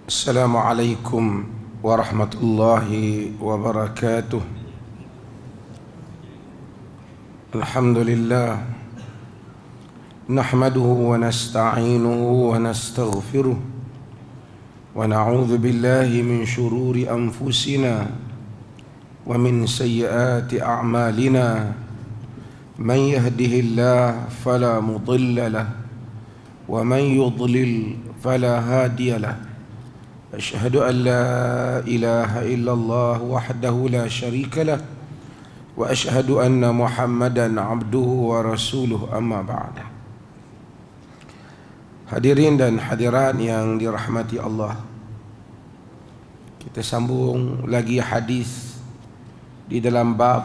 Assalamualaikum warahmatullahi wabarakatuh. Alhamdulillah, nahmaduhu wa nasta'inuhu wa nastaghfiruh wa na'udzu billahi min shururi anfusina wa min sayyiati a'malina. Man yahdihillahu fala mudilla lahu wa man yudlil fala hadiya lahu. Asyhadu an la ilaha illallah wahdahu la syarika lah wa asyhadu anna Muhammadan abduhu wa rasuluh, amma ba'd. Hadirin dan hadirat yang dirahmati Allah, kita sambung lagi hadis di dalam bab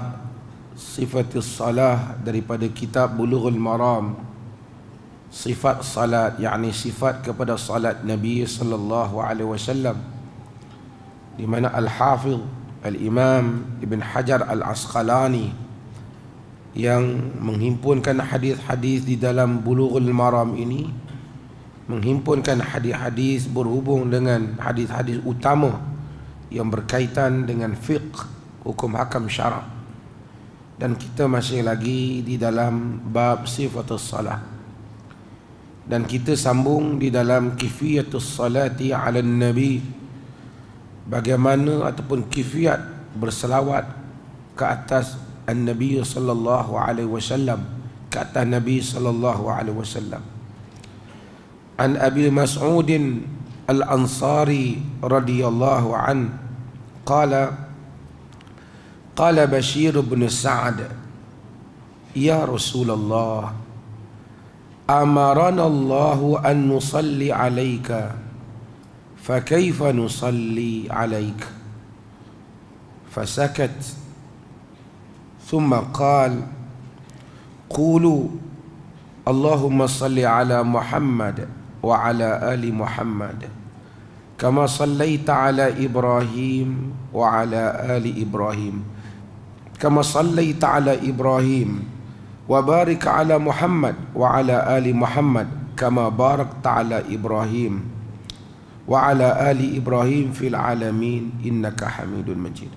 sifatis salah daripada kitab Bulughul Maram. Sifat salat, yakni sifat kepada salat Nabi sallallahu alaihi wasallam, di mana Al-Hafidh Al-Imam Ibn Hajar Al-Asqalani yang menghimpunkan hadis-hadis di dalam Bulughul Maram ini, menghimpunkan hadis-hadis berhubung dengan hadis-hadis utama yang berkaitan dengan fiqh, hukum hakam syarak. Dan kita masih lagi di dalam bab sifatus salat, dan kita sambung di dalam kifiyatus salati ala nabi, bagaimana ataupun kifiyat berselawat ke atas an-nabi sallallahu alaihi wasallam, ke atas nabi sallallahu alaihi wasallam. An Abi Mas'ud al-Ansari radhiyallahu an qala Bashir bin Sa'd, ya Rasulullah, أمرنا الله أن نصلي عليك فكيف نصلي عليك؟ فسكت ثم قال قولوا اللهم صل على محمد وعلى آل محمد كما صليت على إبراهيم وعلى آل إبراهيم كما صليت على إبراهيم وبارك على محمد وعلى آل محمد كما باركت على إبراهيم وعلى آل إبراهيم في العالمين إنك حميد مجيد.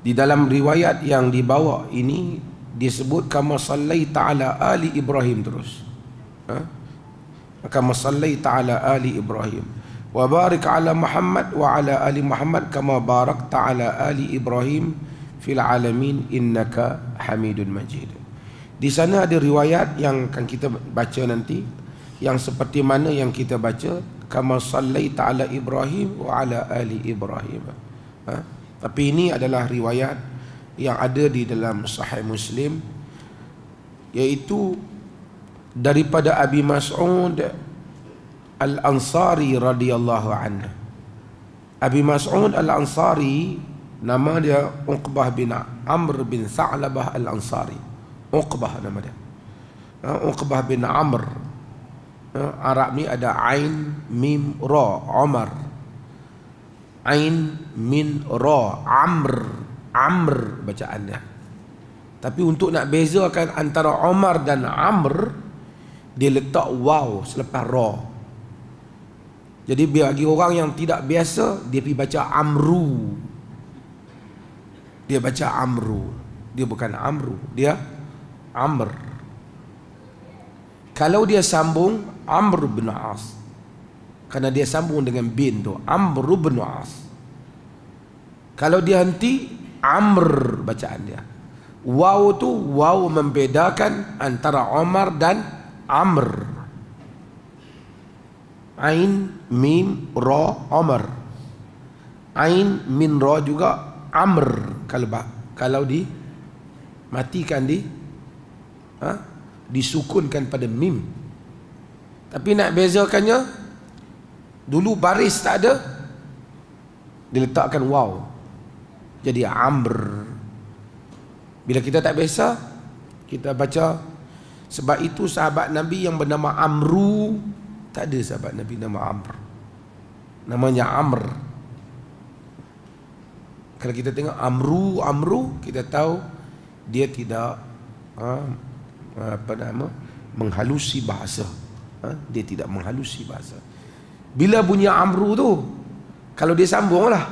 Di dalam riwayat yang dibawa ini disebut kama sallaita ala ali Ibrahim terus. Kama sallaita ala ali Ibrahim wa barik ala Muhammad wa ala ali Muhammad kama barakta ala ali Ibrahim fil alamin innaka hamidun majid. Di sana ada riwayat yang akan kita baca nanti, yang seperti mana yang kita baca, kama sallaita ala Ibrahim wa ala ali Ibrahim. Tapi ini adalah riwayat yang ada di dalam Sahih Muslim, yaitu daripada Abi Mas'ud Al-Ansari radhiyallahu anhu. Abi Mas'ud Al-Ansari nama dia Uqbah bin Amr bin Sa'labah Al-Ansari. Uqbah nama dia. Uqbah bin Amr. Arab ni ada Ain, Mim, Ra, Umar. Ain, Min, Ra, Amr. Amr bacaannya. Tapi untuk nak bezakan antara Umar dan Amr, dia letak waw selepas Ra. Jadi bagi orang yang tidak biasa, dia pergi baca Amru. Dia baca Amru. Dia bukan Amru, dia Amr. Kalau dia sambung Amr bin As, karena dia sambung dengan bin tu, Amr bin As. Kalau dia henti, Amr bacaan dia. Waw tu waw membedakan antara Umar dan Amr. Ain, Mim, Ra, Umar. Ain, Min, Ra juga Amr. Kalau dimatikan disukunkan pada mim. Tapi nak bezakannya, dulu baris tak ada, diletakkan waw, jadi Amr. Bila kita tak biasa, kita baca. Sebab itu sahabat Nabi yang bernama Amru, tak ada sahabat Nabi nama Amr, namanya Amr. Kalau kita tengok Amru, kita tahu dia tidak menghalusi bahasa. Dia tidak menghalusi bahasa. Bila bunyi Amru tu, kalau dia sambung lah,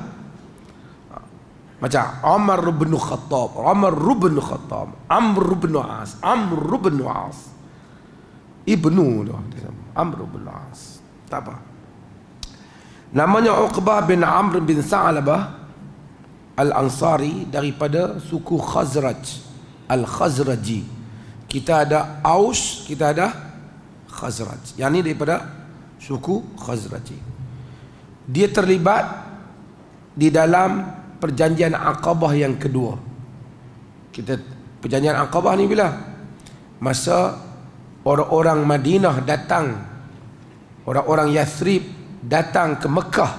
macam Umar bin Khattab, Umar bin Khattab, Amr bin As, Amr bin As, ibnu tu, Amr bin As. Tak apa. Namanya Uqbah bin Amr bin Sa'labah Al-Ansari, daripada suku Khazraj, Al-Khazraji. Kita ada Aus, kita ada Khazraj. Yang ni daripada suku Khazraji. Dia terlibat di dalam perjanjian Aqabah yang kedua. Perjanjian Aqabah ni bila? Masa orang-orang Madinah datang, orang-orang Yathrib datang ke Mekah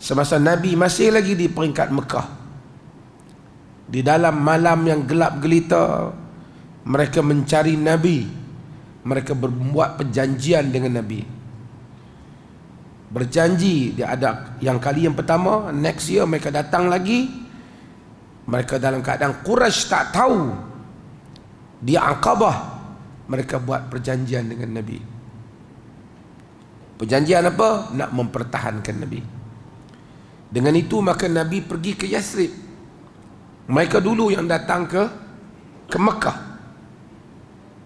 semasa Nabi masih lagi di peringkat Mekah. Di dalam malam yang gelap gelita, mereka mencari Nabi. Mereka berbuat perjanjian dengan Nabi. Berjanji, dia ada yang kali yang pertama, next year mereka datang lagi. Mereka dalam keadaan Quraisy tak tahu di Aqabah mereka buat perjanjian dengan Nabi. Perjanjian apa? Nak mempertahankan Nabi. Dengan itu maka Nabi pergi ke Yathrib. Mereka dulu yang datang ke Mekah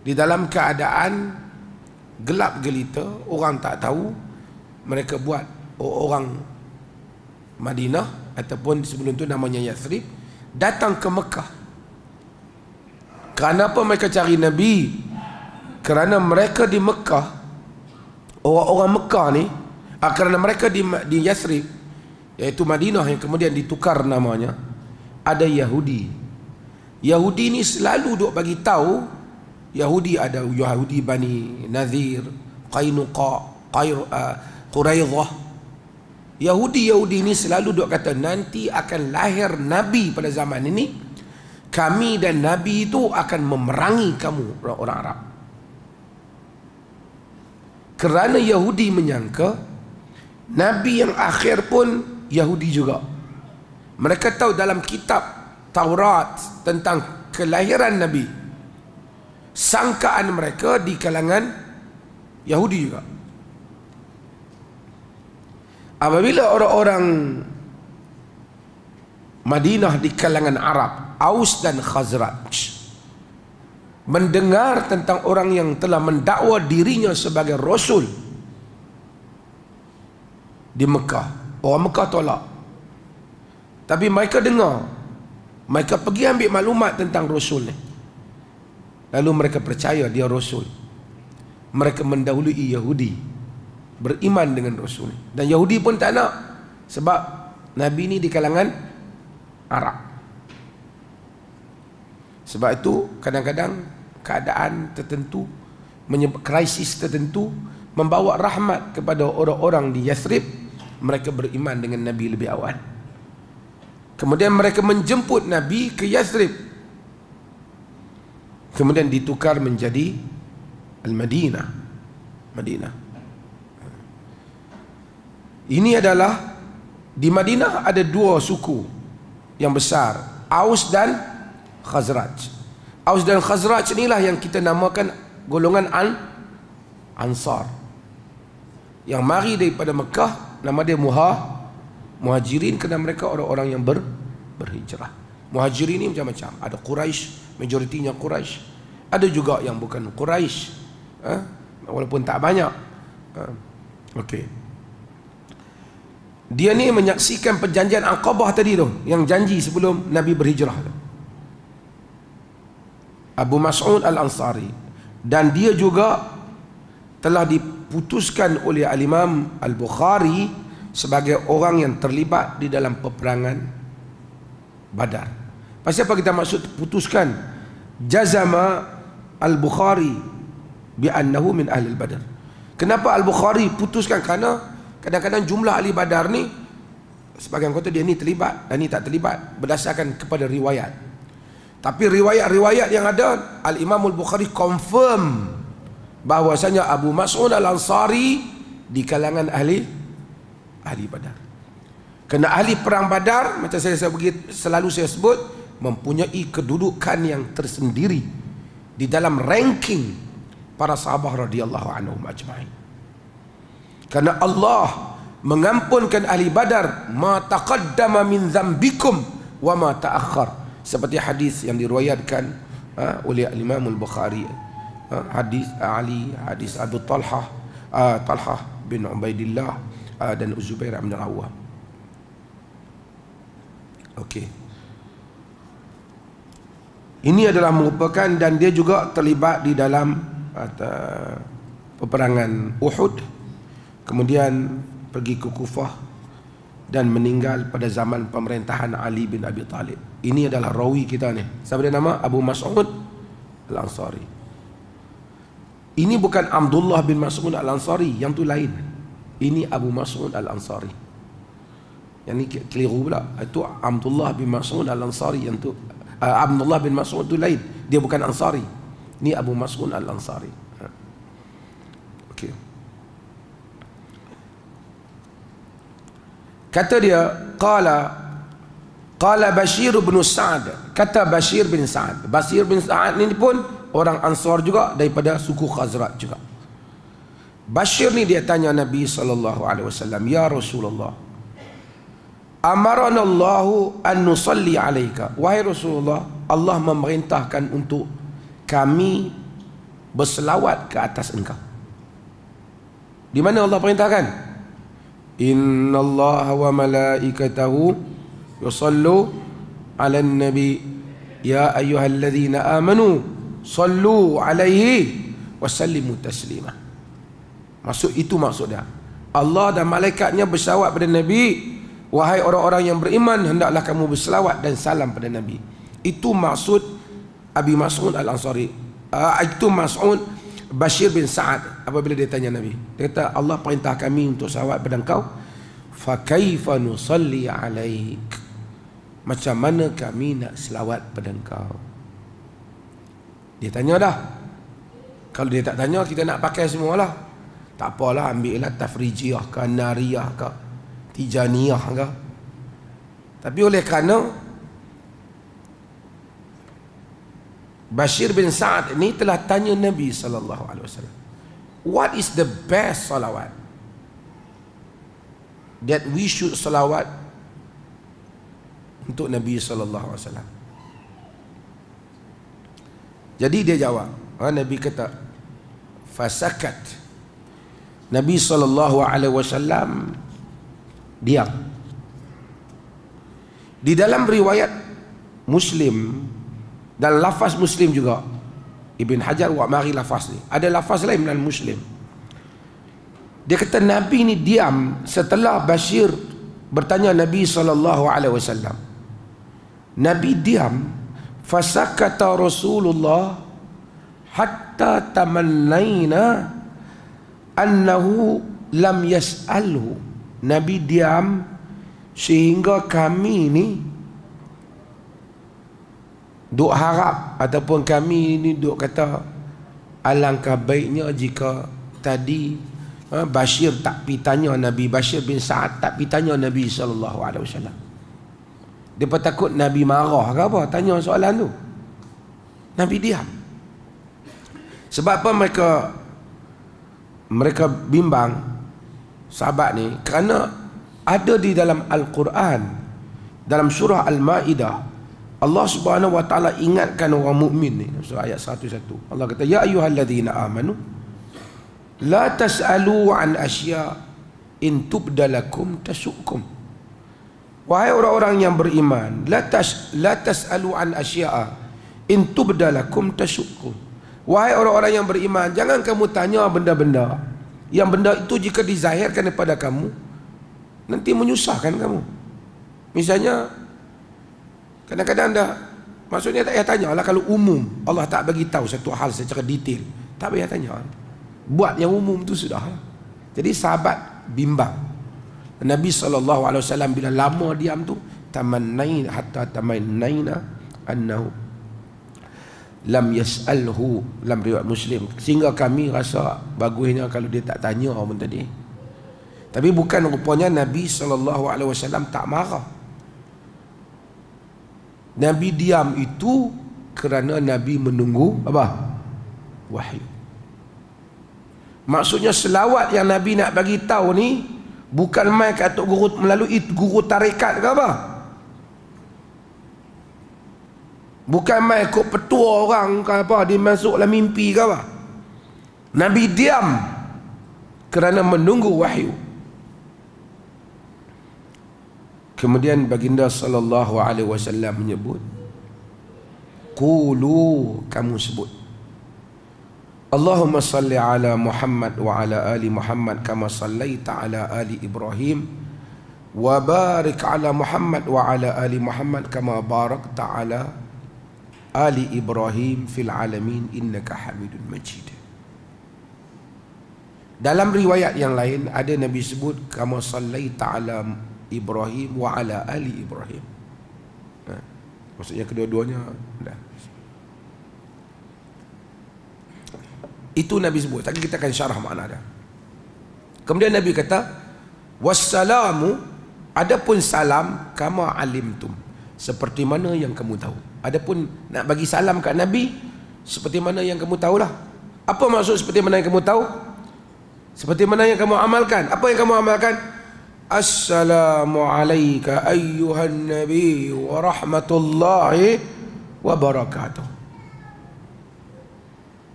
di dalam keadaan gelap gelita, orang tak tahu. Mereka buat orang Madinah ataupun sebelum itu namanya Yathrib datang ke Mekah. Kenapa mereka cari Nabi? Kerana mereka di Mekah, orang-orang Mekah ni, kerana mereka di Yathrib, iaitu Madinah yang kemudian ditukar namanya, ada Yahudi. Yahudi ni selalu duk bagi tahu, Yahudi ada Yahudi Bani Nazir, Qainuqa, Quraidah. Yahudi ni selalu duk kata nanti akan lahir Nabi pada zaman ini, kami dan Nabi itu akan memerangi kamu orang Arab. Kerana Yahudi menyangka Nabi yang akhir pun Yahudi juga. Mereka tahu dalam kitab Taurat tentang kelahiran Nabi, sangkaan mereka di kalangan Yahudi juga. Apabila orang-orang Madinah di kalangan Arab, Aus dan Khazraj, mendengar tentang orang yang telah mendakwa dirinya sebagai Rasul di Mekah, orang Mekah tolak. Tapi mereka dengar, mereka pergi ambil maklumat tentang Rasul ni, lalu mereka percaya dia Rasul. Mereka mendahului Yahudi beriman dengan Rasul. Dan Yahudi pun tak nak, sebab Nabi ni di kalangan Arab. Sebab itu kadang-kadang keadaan tertentu, krisis tertentu membawa rahmat kepada orang-orang di Yathrib. Mereka beriman dengan Nabi lebih awal. Kemudian mereka menjemput Nabi ke Yathrib. Kemudian ditukar menjadi Al-Madinah, Madinah. Ini adalah di Madinah ada dua suku yang besar, Aus dan Khazraj. Aus dan Khazraj inilah yang kita namakan golongan Ansar, yang mari daripada Mekah. Nama dia Muhajirin, kerana mereka orang-orang yang berhijrah. Muhajirin ini macam-macam. Ada Quraisy, majoritinya Quraisy. Ada juga yang bukan Quraisy, walaupun tak banyak. Okey. Dia ni menyaksikan perjanjian Aqabah tadi tu, yang janji sebelum Nabi berhijrah tu. Abu Mas'ud Al-Ansari. Dan dia juga telah diputuskan oleh Al-Imam Al-Bukhari sebagai orang yang terlibat di dalam peperangan Badar. Pasal apa kita maksud putuskan? Jazama Al-Bukhari bi'annahu min ahli Badar. Kenapa Al-Bukhari putuskan? Kerana kadang-kadang jumlah ahli Badar ni, sebagian kata dia ni terlibat dan ni tak terlibat berdasarkan kepada riwayat. Tapi riwayat-riwayat yang ada, Al-Imam Al-Bukhari confirm bahwasanya Abu Mas'ud Al-Ansari di kalangan ahli Badar. Kerana ahli perang Badar, macam selalu saya sebut, mempunyai kedudukan yang tersendiri di dalam ranking para sahabat radhiyallahu anhum ajma'in. Karena Allah mengampunkan ahli Badar ma taqaddama min dzambikum wa ma ta'akhkhar, seperti hadis yang diriwayatkan oleh Imam Al-Bukhari, hadis Ali, hadis Abu Talhah, Talhah bin Ubaidillah dan Zubair bin Al-Awwam. Okey. Ini adalah merupakan, dan dia juga terlibat di dalam peperangan Uhud, kemudian pergi ke Kufah dan meninggal pada zaman pemerintahan Ali bin Abi Talib. Ini adalah rawi kita ni. Siapa dia nama? Abu Mas'ud Al-Ansari. Ini bukan Abdullah bin Mas'ud Al-Ansari, yang tu lain. Ini Abu Mas'ud Al-Ansari. Yang ni keliru pula. Itu Abdullah bin Mas'ud Al-Ansari, yang tu Abdullah bin Mas'ud tu lain. Dia bukan Ansari. Ini Abu Mas'ud Al-Ansari. Okey. Kata dia, qala Bashir bin Sa'ad. Kata Bashir bin Sa'ad. Bashir bin Sa'ad ni pun orang Ansar juga, daripada suku Khazraj juga. Bashir ni dia tanya Nabi SAW, ya Rasulullah, amarana Allahu an nusalli alaika. Wahai Rasulullah, Allah memerintahkan untuk kami berselawat ke atas engkau. Di mana Allah perintahkan? Inna Allah wa malaikatahu yusallu ala nabi ya ayyuhalladzina amanu sallu alaihi wasallimu taslima. Itu maksudnya. Allah dan malaikatnya berselawat pada Nabi. Wahai orang-orang yang beriman, hendaklah kamu berselawat dan salam pada Nabi. Itu maksud Abi Mas'ud Al-Ansari. Itu Mas'ud Bashir bin Sa'ad apabila dia tanya Nabi. Dia kata, Allah perintah kami untuk selawat pada engkau. Fa kaifa nusalli alaik? Macam mana kami nak selawat pada engkau? Dia tanya dah. Kalau dia tak tanya, kita nak pakai semualah. Tak apalah, ambil lah Tafrijiyah ke, Nariyah ke, Tijaniyah ke. Tapi oleh kerana Bashir bin Sa'ad ini telah tanya Nabi SAW, what is the best salawat that we should salawat untuk Nabi SAW? Jadi dia jawab, Nabi kata, fasakat. Nabi SAW diam. Di dalam riwayat Muslim dan lafaz Muslim juga, Ibn Hajar mari lafaz ni, ada lafaz lain dalam Muslim. Dia kata Nabi ni diam setelah Bashir bertanya Nabi SAW. Nabi diam, fasakata Rasulullah hatta tamannaina annahu lam yas'alhu. Nabi diam sehingga kami ni duk harap, ataupun kami ni duk kata, alangkah baiknya jika tadi Bashir tak pi tanya Nabi, Bashir bin Sa'ad tak pi tanya Nabi SAW. Dia pun takut Nabi marah ke apa tanya soalan tu. Nabi diam. Sebab apa mereka bimbang, sahabat ni, kerana ada di dalam Al-Quran, dalam surah Al-Ma'idah, Allah Subhanahu wa taala ingatkan orang mukmin ni, surah ayat 101. Allah kata, ya ayyuhalladzina amanu la tas'alu an asya in tubdalakum tasukum. Wahai orang-orang yang beriman, la tas'alu an asya in tubdalakum tasukum. Wahai orang-orang yang beriman, jangan kamu tanya benda-benda yang benda itu jika dizahirkan kepada kamu nanti menyusahkan kamu. Misalnya kadang-kadang dah, maksudnya tak payah tanya lah. Kalau umum Allah tak bagi tahu satu hal secara detail, tak payah tanya, buat yang umum tu sudah. Jadi sahabat bimbang. Nabi SAW bila lama diam tu, tamannain hatta tamannaina annahu lam yas'alhu, dalam riwayat Muslim, sehingga kami rasa bagusnya kalau dia tak tanya pun tadi. Tapi bukan rupanya Nabi SAW tak marah. Nabi diam itu kerana Nabi menunggu apa? Wahyu. Maksudnya selawat yang Nabi nak bagi tahu ni bukan mai kat atuk guru melalui guru tarekat ke apa. Bukan mai ikut petua orang ke apa, dia masuk dalam mimpi ke apa. Nabi diam kerana menunggu wahyu. Kemudian baginda sallallahu alaihi wasallam menyebut, qulu, kamu sebut, Allahumma salli ala Muhammad wa ala ali Muhammad kama sallaita ala ali Ibrahim wa barik ala Muhammad wa ala ali Muhammad kama barakta ala ali Ibrahim fil alamin innaka Hamidun Majid. Dalam riwayat yang lain ada Nabi sebut kama sallaita ala Ibrahim wa ala ali Ibrahim. Maksudnya kedua-duanya dah. Itu Nabi sebut. Tapi kita akan syarah makna dia. Kemudian Nabi kata, wassalamu, adapun salam kama alimtum, seperti mana yang kamu tahu. Adapun nak bagi salam kat Nabi, seperti mana yang kamu tahulah. Apa maksud seperti mana yang kamu tahu? Seperti mana yang kamu amalkan. Apa yang kamu amalkan? Assalamu alayka ayyuhan nabi wa rahmatullahi wa barakatuh.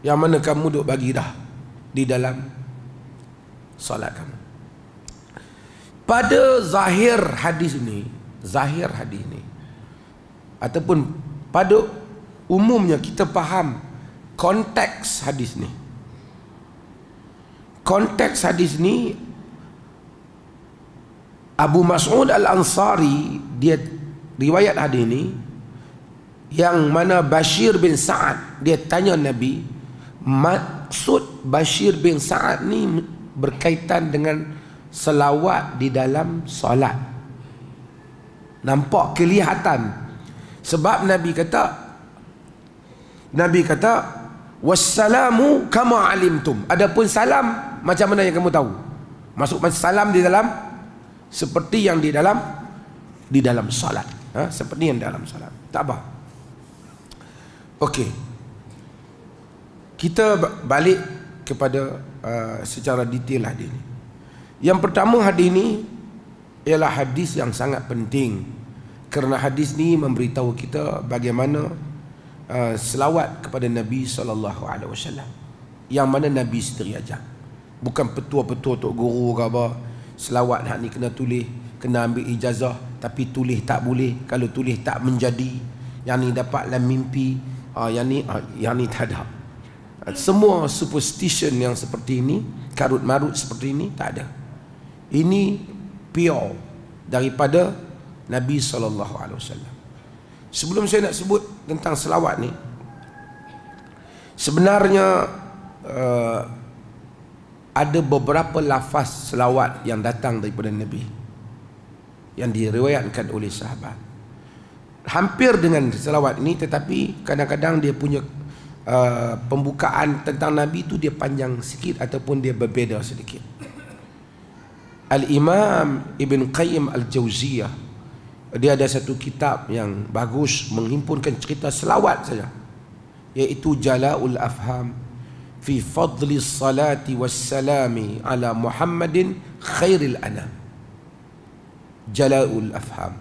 Yang mana kamu duk bagi dah di dalam salat kamu. Pada zahir hadis ni ataupun pada umumnya kita faham konteks hadis ni. Konteks hadis ni, Abu Mas'ud Al-Ansari, dia riwayat hadis ni, yang mana Bashir bin Sa'ad dia tanya Nabi, maksud Bashir bin Sa'ad ni berkaitan dengan selawat di dalam solat. Nampak kelihatan. Sebab Nabi kata wassalamu kama alimtum. Adapun salam macam mana yang kamu tahu. Masuk salam di dalam seperti yang di dalam salat. Seperti yang dalam salat. Tak apa. Okey. Kita balik kepada secara detail hadis ini. Yang pertama, hadis ini ialah hadis yang sangat penting, kerana hadis ni memberitahu kita bagaimana selawat kepada Nabi SAW, yang mana Nabi sendiri ajar. Bukan petua-petua tok guru ke apa. Selawat hak ni kena tulis, kena ambil ijazah, tapi tulis tak boleh. Kalau tulis tak menjadi. Yang ni dapat dalam mimpi, yang ni tak ada. Semua superstition yang seperti ini, karut-marut seperti ini, tak ada. Ini pure daripada Nabi SAW. Sebelum saya nak sebut tentang selawat ni, sebenarnya ada beberapa lafaz selawat yang datang daripada Nabi yang diriwayatkan oleh sahabat. Hampir dengan selawat ini, tetapi kadang-kadang dia punya pembukaan tentang Nabi itu dia panjang sikit ataupun dia berbeza sedikit. Al-Imam Ibn Qayyim Al-Jauziyah, dia ada satu kitab yang bagus menghimpunkan cerita selawat saja, iaitu Jala'ul Afham fi fadli salati wassalami ala Muhammadin khairil anam. Jala'ul Afham,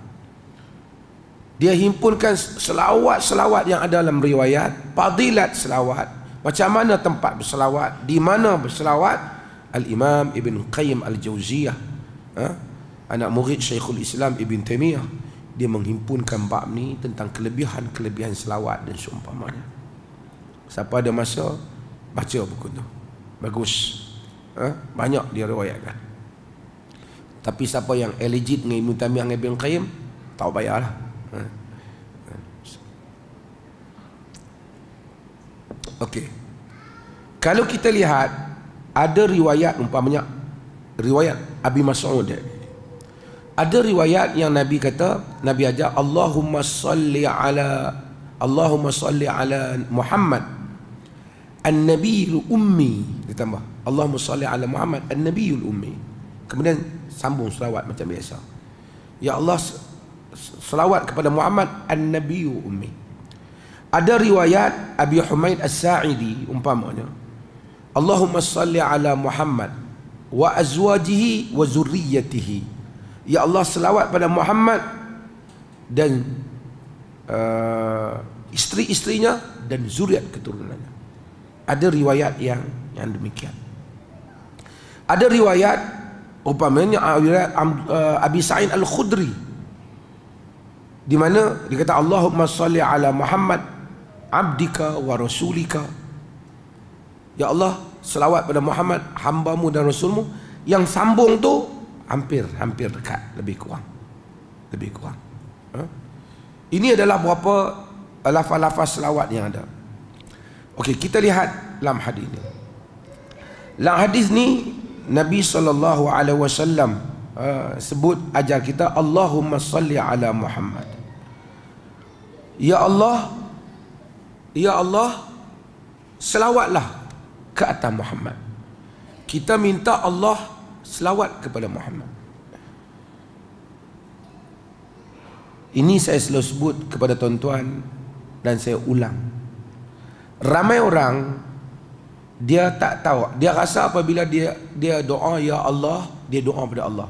dia himpunkan selawat-selawat yang ada dalam riwayat, fadilat selawat, macam mana tempat berselawat, di mana berselawat. Al-Imam Ibn Qayyim Al-Jauziyah, anak murid Syekhul Islam Ibn Taymiyah, dia menghimpunkan bab ni tentang kelebihan-kelebihan selawat dan seumpamanya. Siapa ada masa, baca buku tu, bagus. Banyak dia riwayatkan. Tapi siapa yang legit dengan Ibn Taymiyah dengan Ibn Qayyim, tak bayarlah. Okey. Kalau kita lihat, ada riwayat, umpamanya riwayat Abi Mas'ud, ada riwayat yang Nabi kata, Nabi ajar Allahumma salli ala Muhammad an-nabiyul ummi, ditambah Allahumma salli ala Muhammad an-nabiyul ummi. Kemudian sambung selawat macam biasa. Ya Allah, selawat kepada Muhammad an-nabiyul ummi. Ada riwayat Abi Humaid As-Sa'idi umpamanya, Allahumma salli ala Muhammad wa azwajihi wa zurriyatihi. Ya Allah, selawat pada Muhammad dan isteri-isterinya dan zuriat keturunannya. Ada riwayat yang demikian. Ada riwayat umpamanya Abi Sa'id Al-Khudri, di mana dia kata Allahumma salli ala Muhammad abdika wa rasulika. Ya Allah, selawat pada Muhammad, hambamu dan rasulmu. Yang sambung tu hampir dekat, lebih kurang. Ini adalah beberapa lafaz-lafaz selawat yang ada. Okey, kita lihat dalam hadis ni. Dalam hadis ni Nabi SAW sebut, ajar kita Allahumma salli ala Muhammad. Ya Allah, selawatlah ke atas Muhammad. Kita minta Allah selawat kepada Muhammad. Ini saya selalu sebut kepada tuan-tuan dan saya ulang. Ramai orang dia tak tahu, dia rasa apabila dia doa ya Allah, dia doa pada Allah.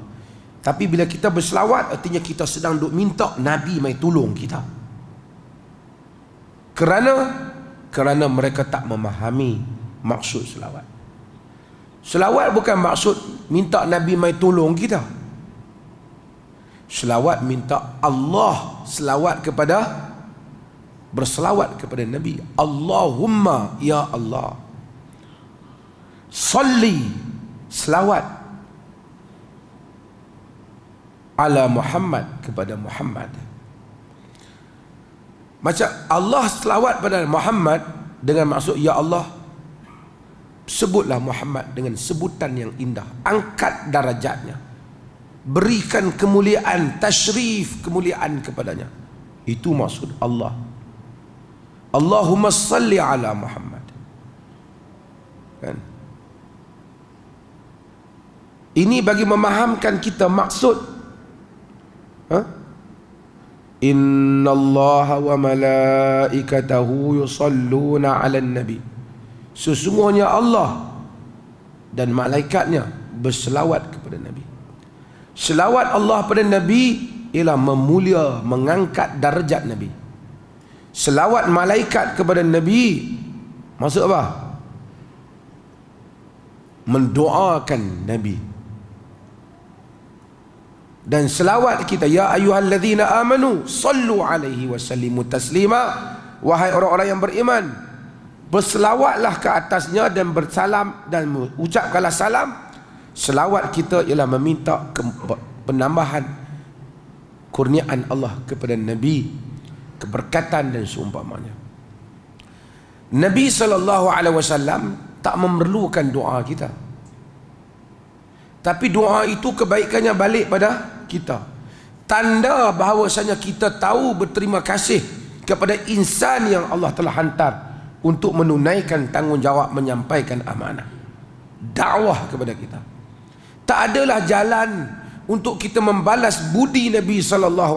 Tapi bila kita berselawat, artinya kita sedang duk minta Nabi mai tolong kita. Kerana mereka tak memahami maksud selawat. Selawat bukan maksud minta Nabi mai tolong kita. Selawat minta Allah berselawat kepada Nabi. Allahumma, ya Allah, salli, selawat ala Muhammad, kepada Muhammad. Macam Allah selawat pada Muhammad dengan maksud ya Allah, sebutlah Muhammad dengan sebutan yang indah, angkat darajatnya, berikan kemuliaan, tasyrif, kemuliaan kepadanya. Itu maksud Allah. Allahumma salli ala Muhammad. Kan? Ini bagi memahamkan kita maksud. Inna Allah wa malaikatahu yusalluna ala nabi. Sesungguhnya Allah dan malaikatnya berselawat kepada Nabi. Selawat Allah pada Nabi ialah memulia, mengangkat darjat Nabi. Selawat malaikat kepada Nabi maksud apa? Mendoakan Nabi. Dan selawat kita, ya ayyuhalladzina amanu sallu alaihi wa sallimu taslima. Wahai orang-orang yang beriman, berselawatlah ke atasnya dan bersalam dan ucapkanlah salam. Selawat kita ialah meminta penambahan kurniaan Allah kepada Nabi, keberkatan dan seumpamanya. Nabi SAW tak memerlukan doa kita, tapi doa itu kebaikannya balik pada kita. Tanda bahawasanya kita tahu berterima kasih kepada insan yang Allah telah hantar untuk menunaikan tanggungjawab menyampaikan amanah, dakwah kepada kita. Tak adalah jalan untuk kita membalas budi Nabi SAW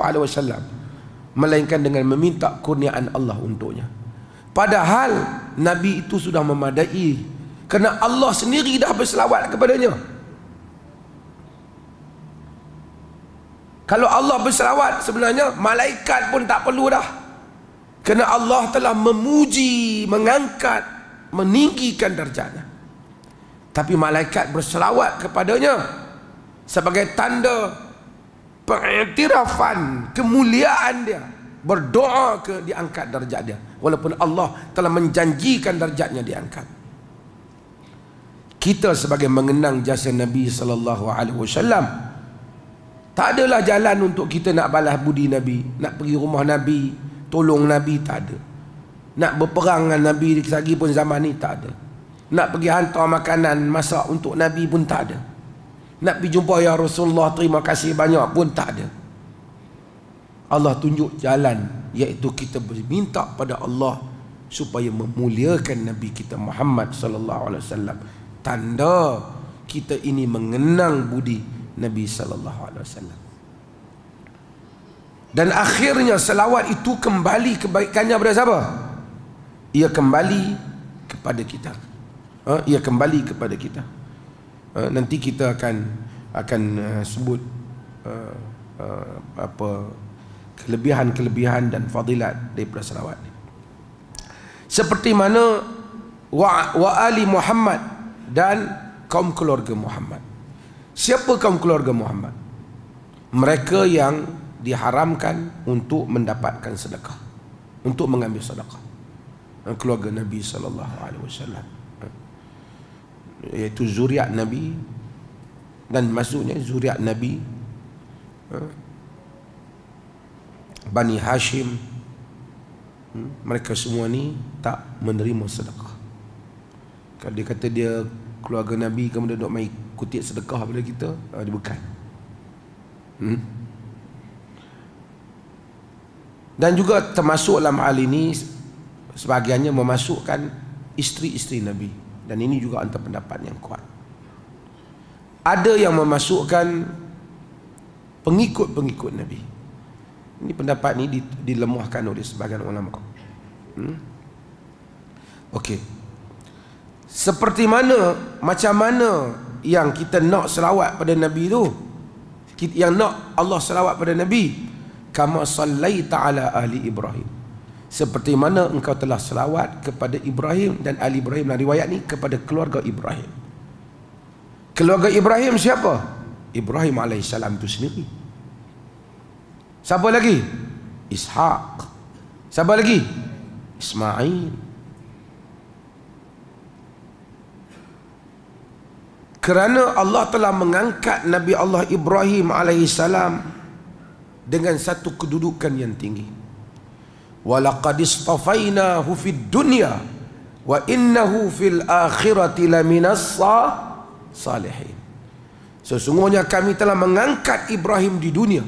melainkan dengan meminta kurniaan Allah untuknya. Padahal Nabi itu sudah memadai, kerana Allah sendiri dah berselawat kepadanya. Kalau Allah berselawat, sebenarnya malaikat pun tak perlu dah, kerana Allah telah memuji, mengangkat, meninggikan darjatnya. Tapi malaikat berselawat kepadanya sebagai tanda pengiktirafan kemuliaan dia, berdoa ke diangkat darjat dia, walaupun Allah telah menjanjikan darjatnya diangkat. Kita sebagai mengenang jasa Nabi SAW, tak adalah jalan untuk kita nak balas budi Nabi, nak pergi rumah Nabi, tolong Nabi, tak ada. Nak berperang dengan Nabi lagi pun zaman ni tak ada. Nak pergi hantar makanan masak untuk Nabi pun tak ada. Nak pergi jumpa ya Rasulullah, terima kasih banyak pun tak ada. Allah tunjuk jalan, iaitu kita minta pada Allah supaya memuliakan Nabi kita Muhammad SAW. Tanda kita ini mengenang budi Nabi SAW. Dan akhirnya selawat itu kembali kebaikannya kepada siapa? Ia kembali kepada kita. ia kembali kepada kita. Nanti kita akan sebut apa kelebihan-kelebihan dan fadilat daripada salawat ni. Seperti mana wa ali Muhammad dan kaum keluarga Muhammad. Siapa kaum keluarga Muhammad? Mereka yang diharamkan untuk mendapatkan sedekah, untuk mengambil sedekah. Keluarga Nabi sallallahu alaihi wasallam, iaitu zuriat Nabi, dan maksudnya zuriat Nabi Bani Hashim, mereka semua ni tak menerima sedekah. Kalau dia kata dia keluarga Nabi kemudian duk mai kutip sedekah pada kita, dia bukan. Dan juga termasuk dalam hal ini sebahagiannya memasukkan isteri-isteri Nabi, dan ini juga antara pendapat yang kuat. Ada yang memasukkan pengikut-pengikut Nabi. Ini pendapat ini dilemahkan oleh sebahagian ulama. Okey. Seperti mana, macam mana yang kita nak selawat pada Nabi tu, yang nak Allah selawat pada Nabi, kama sallaita ala ahli Ibrahim, seperti mana engkau telah selawat kepada Ibrahim dan ahli Ibrahim. Dan riwayat ni kepada keluarga Ibrahim. Keluarga Ibrahim siapa? Ibrahim alaihissalam itu sendiri. Siapa lagi? Ishaq. Siapa lagi? Ismail. Kerana Allah telah mengangkat Nabi Allah Ibrahim alaihissalam dengan satu kedudukan yang tinggi. Walaqad istafainahu fid dunya wa innahu fil akhirati laminas salihin. Sesungguhnya kami telah mengangkat Ibrahim di dunia,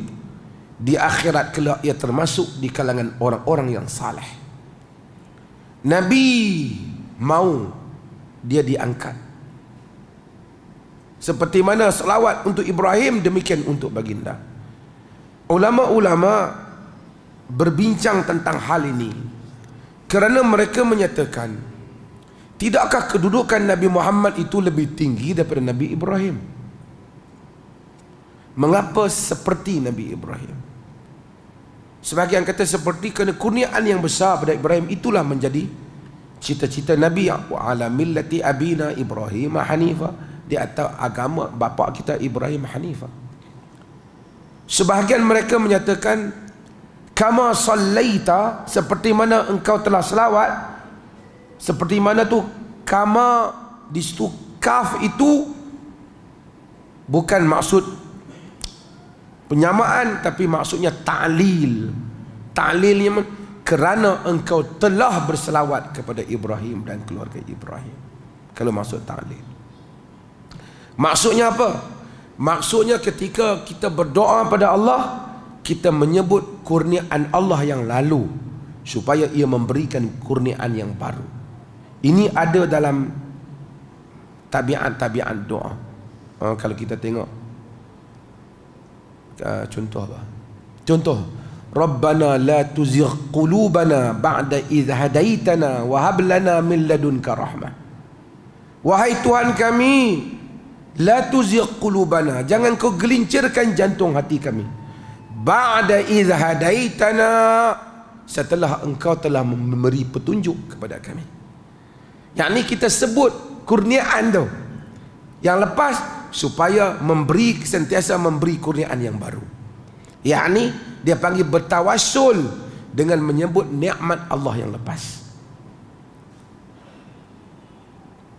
di akhirat kelak ia termasuk di kalangan orang-orang yang saleh. Nabi mau dia diangkat. Seperti mana selawat untuk Ibrahim, demikian untuk baginda. Ulama-ulama berbincang tentang hal ini kerana mereka menyatakan, tidakkah kedudukan Nabi Muhammad itu lebih tinggi daripada Nabi Ibrahim? Mengapa seperti Nabi Ibrahim? Sebahagian kata seperti kerana kurniaan yang besar pada Ibrahim itulah menjadi cita-cita Nabi, wa ala millati abina Ibrahim hanifa, di atas agama bapa kita Ibrahim hanifah. Sebahagian mereka menyatakan kama sallaita, seperti mana engkau telah selawat. Seperti mana tu kama, di situ kaf itu bukan maksud penyamaan, tapi maksudnya ta'lil. Ta'lilnya kerana engkau telah berselawat kepada Ibrahim dan keluarga Ibrahim. Kalau maksud ta'lil, maksudnya apa? Maksudnya ketika kita berdoa pada Allah, kita menyebut kurniaan Allah yang lalu supaya ia memberikan kurniaan yang baru. Ini ada dalam tabiat-tabiat doa. Kalau kita tengok contoh apa? Contoh, Rabbana la tuzigh qulubana ba'da idh hadaitana wa hab lana min ladunka rahmah. Wahai Tuhan kami, la tuzigh qulubana, jangan kau gelincirkan jantung hati kami. Ba'da idh hadaitana, setelah engkau telah memberi petunjuk kepada kami. Yang ni kita sebut kurniaan tu yang lepas, supaya sentiasa memberi kurniaan yang baru. Yang ni dia panggil bertawassul dengan menyebut nikmat Allah yang lepas.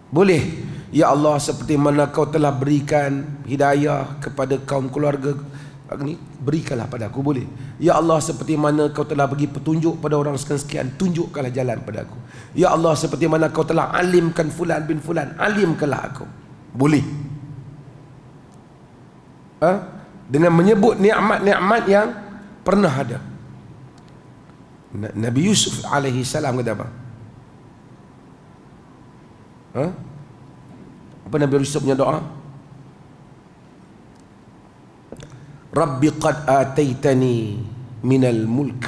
Boleh, ya Allah, seperti mana kau telah berikan hidayah kepada kaum keluarga ni, berikanlah pada aku. Boleh, ya Allah, seperti mana kau telah bagi petunjuk pada orang sekian-sekian, tunjukkanlah jalan pada aku. Ya Allah, seperti mana kau telah alimkan fulan bin fulan, alimkanlah aku. Boleh. Dengan menyebut nikmat-nikmat yang pernah ada. Nabi Yusuf alaihi salam kata apa? Apa Nabi Yusuf punya doa? Rabbi qad ataitani minal mulk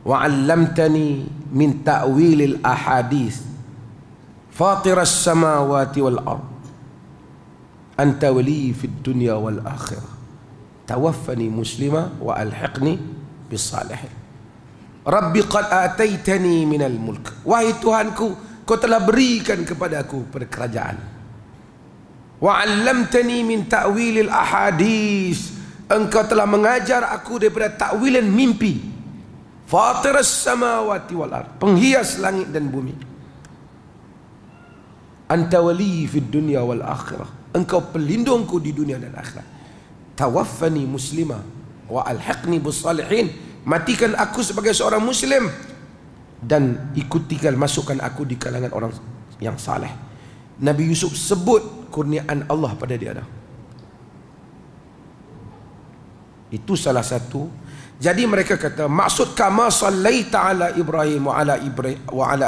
wa 'allamtani min ta'wilil ahadith Fatiras samawati wal ard, anta wali fid dunya wal akhirah, tawaffani muslima wa alhiqni bis salihin. Rabbi qad ataitani minal mulk, wahai Tuhanku, kau telah berikan kepadaku pada kerajaan. Wa 'allamtani min ta'wilil ahadits, engkau telah mengajar aku daripada takwilan mimpi. Fatiras samawati wal ard, penghias langit dan bumi. Anta wali fid dunya wal akhirah, engkau pelindungku di dunia dan akhirat. Tawaffani muslima wa alhiqni bis salihin, matikan aku sebagai seorang muslim dan ikutikan, masukkan aku di kalangan orang yang saleh. Nabi Yusuf sebut kurniaan Allah pada dia dah. Itu salah satu. Jadi mereka kata maksud kama sallaita ala Ibrahim wa ala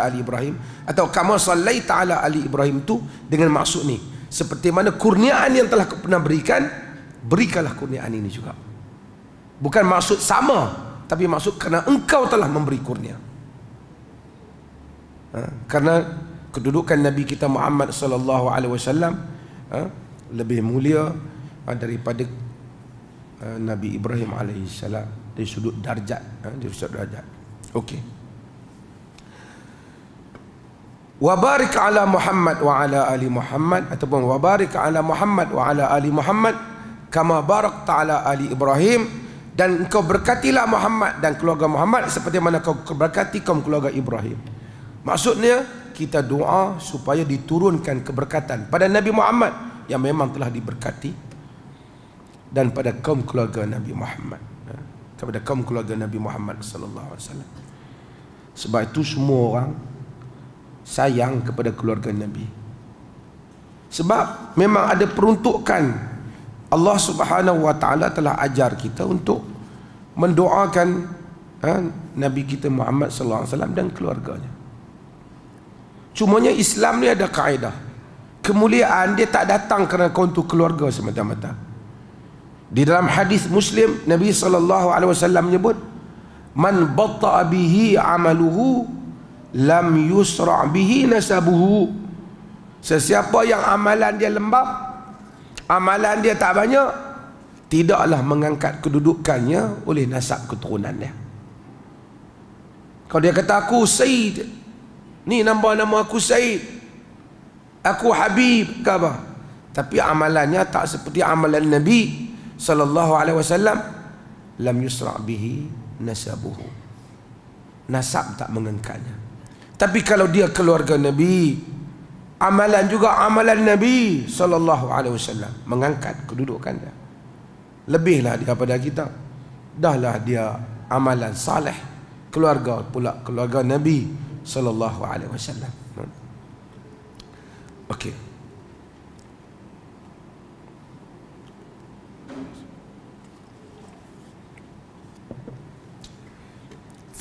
ali Ibrahim, atau kama sallaita ala ali Ibrahim tu dengan maksud ni, seperti mana kurniaan yang telah kau pernah berikan, berikanlah kurniaan ini juga. Bukan maksud sama, tapi maksud kerana engkau telah memberi kurnia. Karena kedudukan Nabi kita Muhammad sallallahu alaihi wasallam lebih mulia daripada Nabi Ibrahim alaihi salam dari sudut darjat, dari sudut darjat. Okey. Wa barik ala Muhammad wa ala ali Muhammad, ataupun wa barik ala Muhammad wa ala ali Muhammad kama barakta ala ali Ibrahim, dan engkau berkatilah Muhammad dan keluarga Muhammad seperti mana kau berkati kaum keluarga Ibrahim. Maksudnya kita doa supaya diturunkan keberkatan pada Nabi Muhammad yang memang telah diberkati, dan pada kaum keluarga Nabi Muhammad, kepada kaum keluarga Nabi Muhammad sallallahu alaihi wasallam. Sebab itu semua orang sayang kepada keluarga Nabi. Sebab memang ada peruntukan. Allah Subhanahu wa taala telah ajar kita untuk mendoakan Nabi kita Muhammad sallallahu alaihi wasallam dan keluarganya. Cumanya Islam ni ada kaedah. Kemuliaan dia tak datang kerana kau untuk keluarga semata-mata. Di dalam hadis Muslim, Nabi sallallahu alaihi wasallam menyebut, man batta'a bihi amaluhu lam yusra' bihi nasabuhu. Sesiapa yang amalan dia lembab, amalan dia tak banyak, tidaklah mengangkat kedudukannya oleh nasab keturunan dia. Kalau dia kata aku Said, ni nama aku Said, aku Habib ke apa, tapi amalannya tak seperti amalan Nabi sallallahu alaihi wasallam, lam yusra' bihi nasabuhu, nasab tak mengangkatnya. Tapi kalau dia keluarga Nabi, amalan juga amalan Nabi sallallahu alaihi wasallam, mengangkat kedudukannya. Lebihlah dia pada kita. Dahlah dia amalan saleh, keluarga pula keluarga Nabi sallallahu alaihi wasallam. Okey.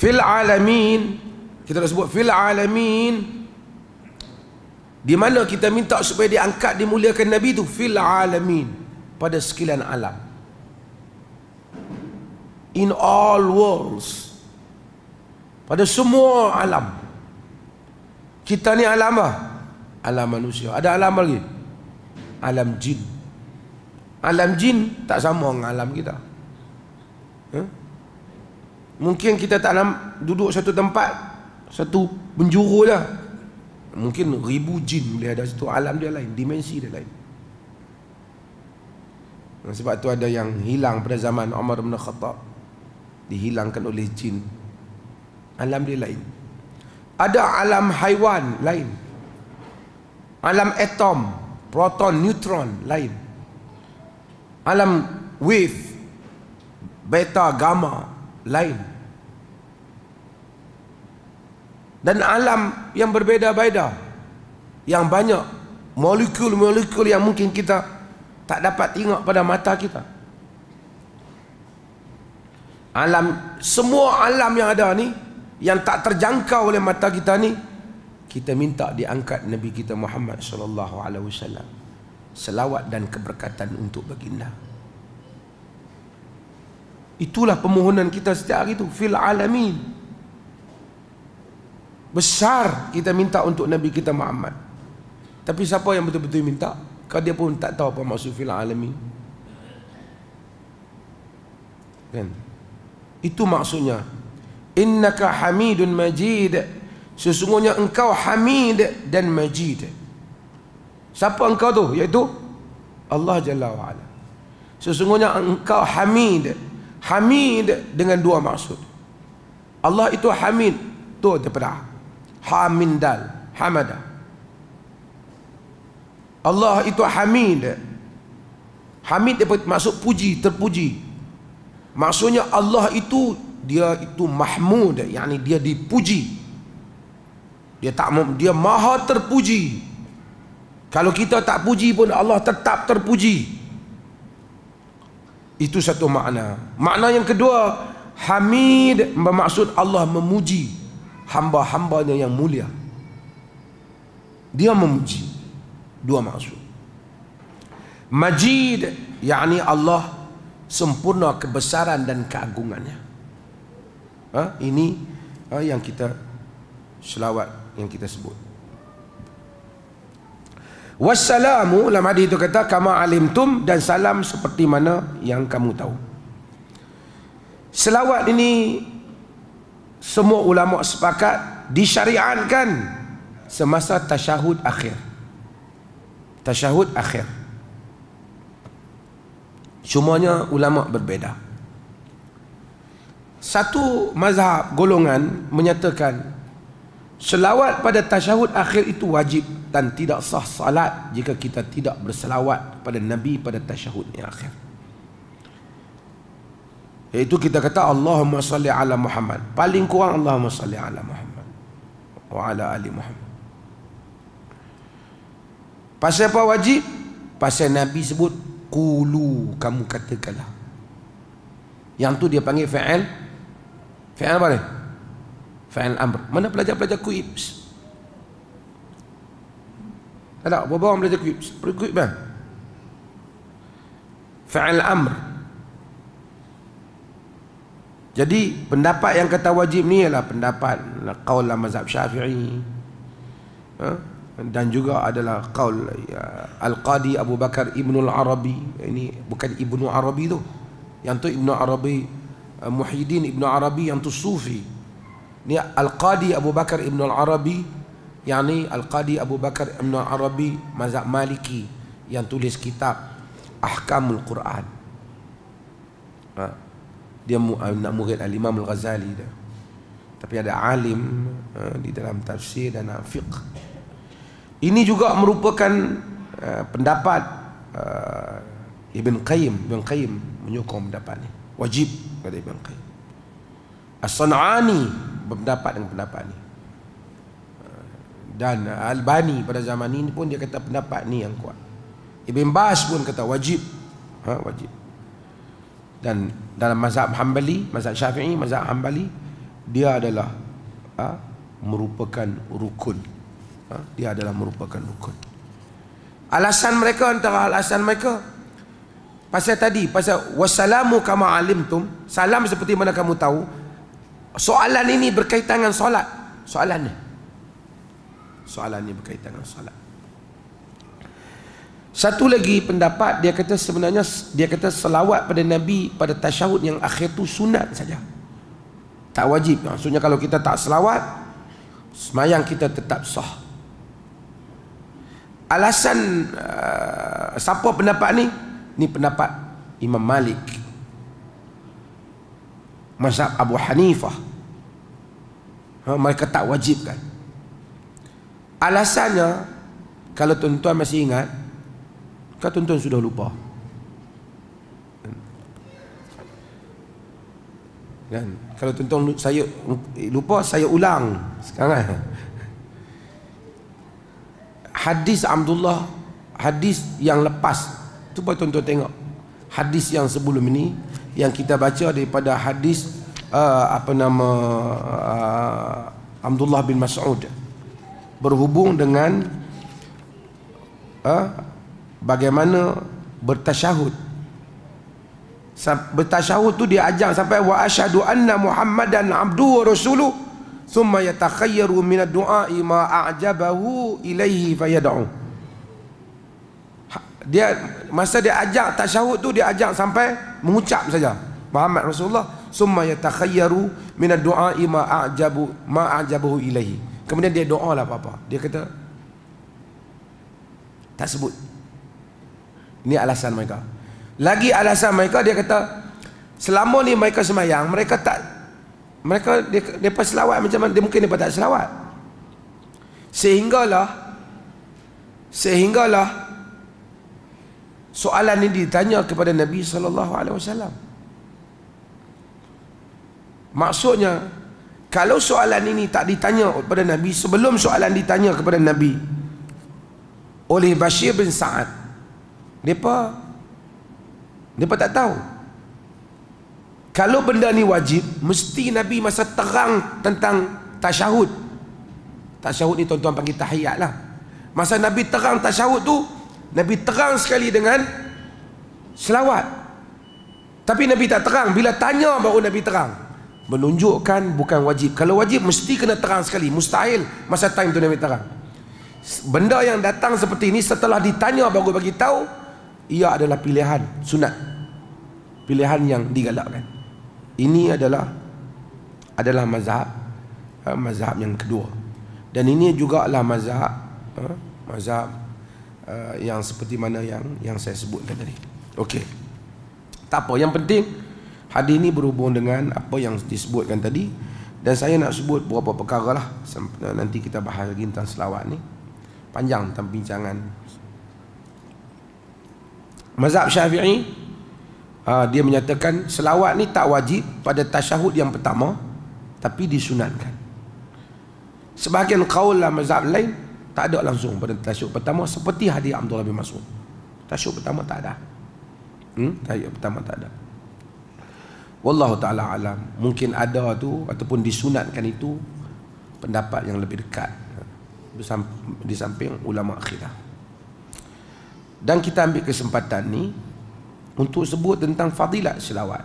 Fil alamin, kita dah sebut fil alamin. Di mana kita minta supaya diangkat, dimuliakan Nabi itu? Fil alamin, pada sekalian alam. In all worlds, pada semua alam. Kita ni alam apa? Alam manusia. Ada alam apa lagi? Alam jin. Alam jin tak sama dengan alam kita. Mungkin kita tak duduk satu tempat, satu penjuru lah. Mungkin 1000 jin boleh ada situ. Alam dia lain, dimensi dia lain. Sebab tu ada yang hilang pada zaman Umar bin Khattab, dihilangkan oleh jin. Alam dia lain. Ada alam haiwan lain. Alam atom, proton, neutron lain. Alam wave, beta, gamma lain. Dan alam yang berbeza-beza, yang banyak molekul-molekul yang mungkin kita tak dapat tengok pada mata kita. Alam, semua alam yang ada ni, yang tak terjangkau oleh mata kita ni, kita minta diangkat Nabi kita Muhammad sallallahu alaihi wasallam. Selawat dan keberkatan untuk baginda. Itulah permohonan kita setiap hari tu, fil alamin. Besar kita minta untuk Nabi kita Muhammad. Tapi siapa yang betul-betul minta? Kalau dia pun tak tahu apa maksud fil alamin. Kan? Itu maksudnya. Innaka hamidun majid. Sesungguhnya engkau hamid dan majid. Siapa engkau tu? Iaitu Allah Jalla wa'ala. Sesungguhnya engkau hamid. Hamid dengan dua maksud. Allah itu hamid. Tu daripada Hamin dal, hamada. Allah itu hamid. Hamid maksud puji, terpuji. Maksudnya Allah itu, dia itu mahmud, yakni dia dipuji. Dia maha terpuji. Kalau kita tak puji pun Allah tetap terpuji. Itu satu makna. Makna yang kedua, hamid bermaksud Allah memuji hamba-hambanya yang mulia. Dia memuji. Dua maksud. Majid, yakni Allah sempurna kebesaran dan keagungannya. Ini yang kita selawat, yang kita sebut. Wassalamu, dalam hadis itu kata kama alimtum, dan salam seperti mana yang kamu tahu. Selawat ini semua ulama sepakat disyariatkan semasa tasyahud akhir. Tasyahud akhir. Semuanya ulama berbeza. Satu mazhab golongan menyatakan selawat pada tasyahud akhir itu wajib dan tidak sah salat jika kita tidak berselawat pada Nabi pada tasyahud yang akhir. Iaitu kita kata Allahumma salli ala Muhammad. Paling kurang Allahumma salli ala Muhammad wa ala ali Muhammad. Pasal apa wajib? Pasal Nabi sebut qulu, kamu katakanlah. Yang tu dia panggil fa'il. Fa'il apa ni? Fa'il amr. Mana pelajar-pelajar kuibs? Ada berapa orang belajar kuibs? Kuibs bang? Fa'il amr. Jadi pendapat yang kata wajib ni ialah pendapat qaul mazhab Syafi'i. Dan juga adalah qaul Al-Qadi Abu Bakar Ibnul Arabi. Ini bukan Ibnu Arabi tu. Yang tu Ibnu Arabi Muhyiddin Ibnu Arabi, yang tu Sufi. Ni Al-Qadi Abu Bakar Ibnul Arabi, yakni Al-Qadi Abu Bakar Ibnul Arabi mazhab Maliki, yang tulis kitab Ahkamul Quran. Dia nak murid Al-Imam Al-Ghazali dah. Tapi ada alim di dalam tafsir dan fiqh. Ini juga merupakan pendapat Ibn Qayyim. Ibn Qayyim menyokong pendapat ni. Wajib, kata Ibn Qayyim. As-San'ani berpendapat dengan pendapat ni. Dan Al-Bani pada zaman ini pun dia kata pendapat ni yang kuat. Ibn Baz pun kata wajib. Wajib. Dan dalam mazhab Hanbali, mazhab Syafi'i, mazhab Hanbali, dia adalah merupakan rukun. Dia adalah merupakan rukun. Alasan mereka, antara alasan mereka pasal tadi, pasal wassalamu kama alimtum, salam seperti mana kamu tahu. Soalan ini berkaitan dengan solat. Soalan ni berkaitan dengan solat. Satu lagi pendapat, dia kata sebenarnya dia kata selawat pada Nabi pada tasyahud yang akhir tu sunat saja, tak wajib. Maksudnya kalau kita tak selawat, semayang kita tetap sah. Alasan siapa pendapat ni? Ni pendapat Imam Malik, mazhab Abu Hanifah. Mereka tak wajibkan. Alasannya, kalau tuan-tuan masih ingat, kan tuan-tuan sudah lupa kan? Kalau tuan-tuan saya lupa, saya ulang sekarang. Hadis Abdullah, hadis yang lepas, cuba tuan-tuan tengok hadis yang sebelum ini yang kita baca daripada hadis Abdullah bin Mas'ud, berhubung dengan bagaimana bertasyahud. Bertasyahud tu dia ajar sampai wa asyhadu anna Muhammadan abduhu wa rasuluh thumma yatakhayyaru min ad-du'a ma a'jabahu ilaihi fayad'u. Dia masa dia ajak tasyahud tu, dia ajak sampai mengucap saja Muhammad Rasulullah, summa yatakhayyaru min ad-du'a ma a'jabahu ilaihi. Kemudian dia doa lah apa-apa. Dia kata tak sebut. Ini alasan mereka. Lagi alasan mereka, dia kata selama ni mereka semayang, mereka depa selawat macam mana, dia mungkin depa tak selawat. Sehinggalah soalan ini ditanya kepada Nabi sallallahu alaihi wasallam. Maksudnya, kalau soalan ini tak ditanya kepada Nabi, sebelum soalan ditanya kepada Nabi oleh Bashir bin Sa'ad, mereka tak tahu. Kalau benda ni wajib, mesti Nabi masa terang tentang tasyahud. Tasyahud ni tuan-tuan panggil tahiyat lah. Masa Nabi terang tasyahud tu, Nabi terang sekali dengan selawat. Tapi Nabi tak terang. Bila tanya baru Nabi terang. Menunjukkan bukan wajib. Kalau wajib mesti kena terang sekali. Mustahil masa time tu Nabi terang. Benda yang datang seperti ini setelah ditanya baru bagi tahu, ia adalah pilihan sunat, pilihan yang digalakkan. Ini adalah mazhab yang kedua, dan ini juga adalah mazhab yang seperti mana yang saya sebutkan tadi. Okey, tak apa, yang penting hadis ini berhubung dengan apa yang disebutkan tadi, dan saya nak sebut beberapa perkara lah. Nanti kita bahas lagi tentang selawat ni, panjang tentang bincangan. Mazhab Syafi'i, dia menyatakan selawat ni tak wajib pada tasyahud yang pertama, tapi disunatkan. Sebahagian qaul lah mazhab lain tak ada langsung pada tasyahud pertama, seperti hadis Abdullah bin Mas'ud. Tasyahud pertama tak ada. Tasyahud pertama tak ada. Wallahu ta'ala alam. Mungkin ada tu ataupun disunatkan itu pendapat yang lebih dekat di samping ulama akhidah. Dan kita ambil kesempatan ni untuk sebut tentang fadilat selawat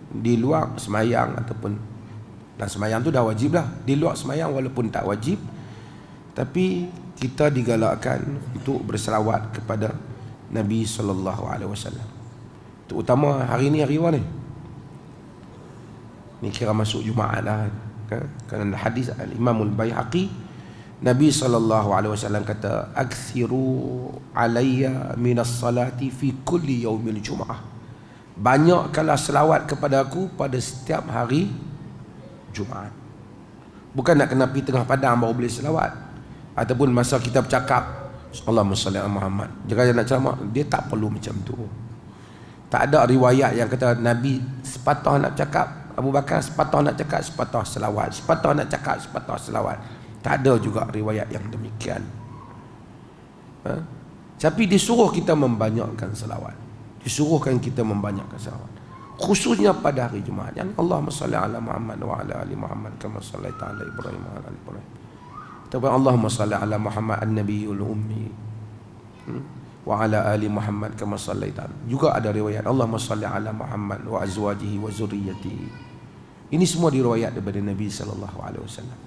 di luar semayang, ataupun dan semayang tu dah wajib lah. Di luar semayang walaupun tak wajib, tapi kita digalakkan untuk berselawat kepada Nabi SAW. Terutama hari ni, hari mana ni kira masuk Jumaat lah, kerana hadis Al-Imam Al-Baihaqi, Nabi SAW kata, akthiru alayya minas salati fi kulli yaumil jum'ah. Banyakkanlah selawat kepada aku pada setiap hari Jumaat. Bukan nak kena pergi tengah padang baru boleh selawat, ataupun masa kita bercakap Allahumma salli ala Muhammad. Jika nak ceramah, dia tak perlu macam tu. Tak ada riwayat yang kata Nabi sepatah nak cakap, Abu Bakar sepatah nak cakap, sepatah selawat, sepatah nak cakap, sepatah selawat. Tak ada juga riwayat yang demikian. Tapi disuruh kita membanyakkan selawat. Disuruhkan kita membanyakkan selawat, khususnya pada hari Jumaat. Yang Allahumma salli ala Muhammad wa ala ali Muhammad kama sallaita ala Ibrahim wa ala ali Ibrahim. Tapi Allahumma salli ala Muhammad an-nabiyul ummi wa ala ali Muhammad kama sallaita. Juga ada riwayat Allahumma salli ala Muhammad wa azwajihi wa zurriyyatihi. Ini semua diriwayat daripada Nabi sallallahu alaihi wasallam.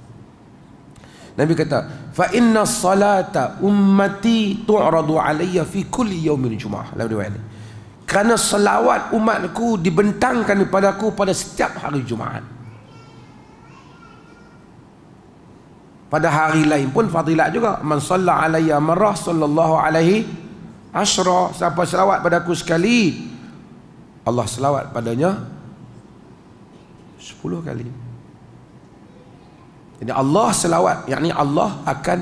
Nabi kata, fa inna salata ummati tu'radu alayya fi kulli yaumil jum'ah. Lalu riwayat ini, kerana selawat umatku dibentangkan kepadaku pada setiap hari Jumaat. Pada hari lain pun fadilat juga. Man shalla alayya marrah sallallahu alaihi asyra. Siapa selawat padaku sekali, Allah selawat padanya 10 kali. Jadi Allah selawat, yakni Allah akan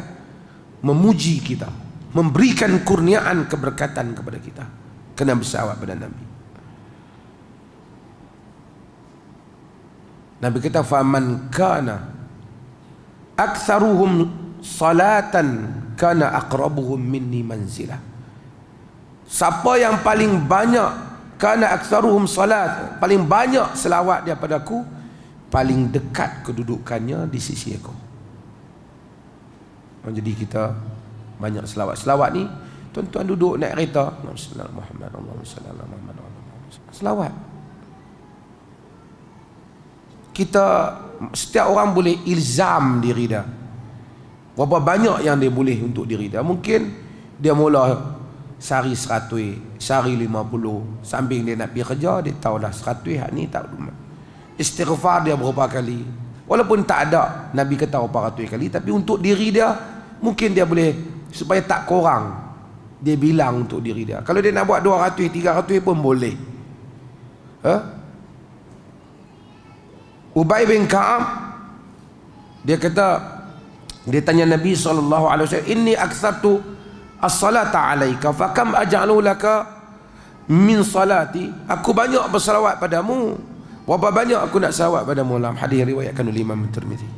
memuji kita, memberikan kurniaan keberkatan kepada kita kena berselawat pada Nabi. Nabi kata, faman kana aktsaruhum salatan kana aqrabuhum minni manzilah. Siapa yang paling banyak, kana aktsaruhum salat, paling banyak selawat daripada aku, paling dekat kedudukannya di sisi aku. Jadi kita banyak selawat. Selawat ni, tuan-tuan duduk naik kereta, Allahumma salli ala Muhammad, selawat. Kita, setiap orang boleh ilzam diri dia berapa banyak yang dia boleh untuk diri dia. Mungkin dia mula sehari 100, sehari 50. Samping dia nak pergi kerja, dia tahu dah 100 hak ni tak lumat. Istighfar dia berapa kali, walaupun tak ada Nabi kata berapa ratus kali, tapi untuk diri dia mungkin dia boleh, supaya tak kurang, dia bilang untuk diri dia. Kalau dia nak buat 200, 300 pun boleh. Ubay bin Ka'ab, dia kata, dia tanya Nabi SAW, inni aksartu as-salata alaika fakam aj'alu laka min salati, aku banyak bersalawat padamu, berapa banyak aku nak salawat padamu. Dalam hadis riwayatkan oleh Imam Tirmizi.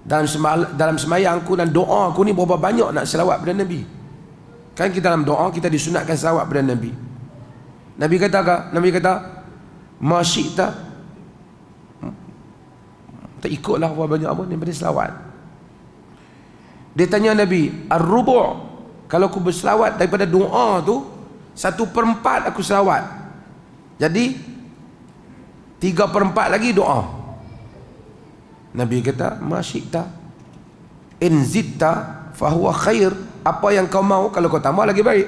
Dalam semayangku dan doa aku ni berapa banyak nak salawat pada Nabi. Kan kita dalam doa kita disunatkan salawat pada Nabi. Nabi kata apa? Nabi kata ma syi'ta, tak ikutlah berapa banyak apa daripada selawat. Dia tanya Nabi, ar-rubu', kalau aku berselawat daripada doa tu 1/4 aku selawat, jadi 3/4 lagi doa. Nabi kata ma syi'ta in zitta fahuwa khair, apa yang kau mau, kalau kau tambah lagi baik.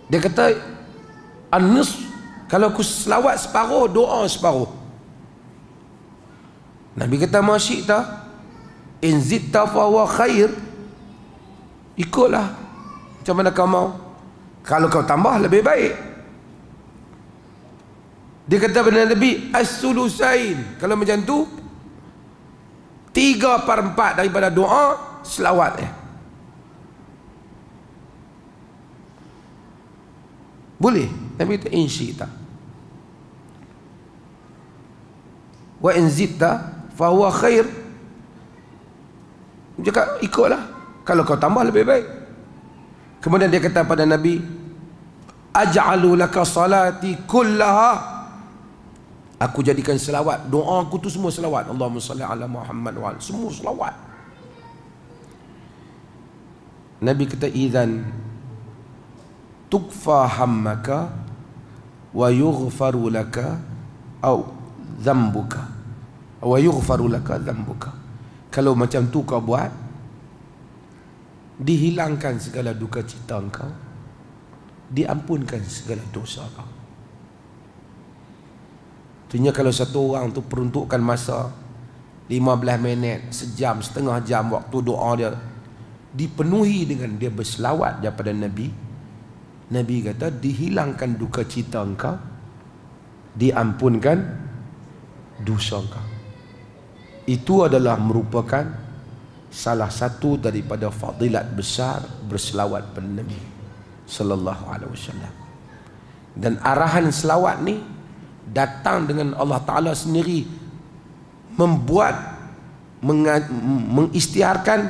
Dia kata an-nisf, kalau aku selawat separuh, doa separuh. Nabi kata ma syi'ta in zitta fahuwa khair, ikutlah macam mana kau mau, kalau kau tambah lebih baik. Dia kata kepada Nabi as-sulusain, kalau macam tu 3/4 daripada doa selawat boleh. Nabi kata in syi'ta wa in zitta fa huwa khair, dia kata ikutlah, kalau kau tambah lebih baik. Kemudian dia kata pada Nabi, aj'alu laka salati kullaha, aku jadikan selawat, doa aku tu semua selawat, Allahumma salli ala Muhammad wa semua selawat. Nabi kata idzan tukfa hammaka wa yughfaru laka au dhanbuka wa yughfaru laka dhanbuka, kalau macam tu kau buat, dihilangkan segala duka cita kau, diampunkan segala dosa kau. Artinya kalau satu orang tu peruntukkan masa 15 minit, sejam, setengah jam waktu doa dia dipenuhi dengan dia berselawat daripada Nabi, Nabi kata dihilangkan duka cita engkau, diampunkan dosa engkau. Itu adalah merupakan salah satu daripada fadilat besar berselawat pada Nabi sallallahu alaihi wasallam. Dan arahan selawat ni datang dengan Allah Ta'ala sendiri membuat, mengisytiharkan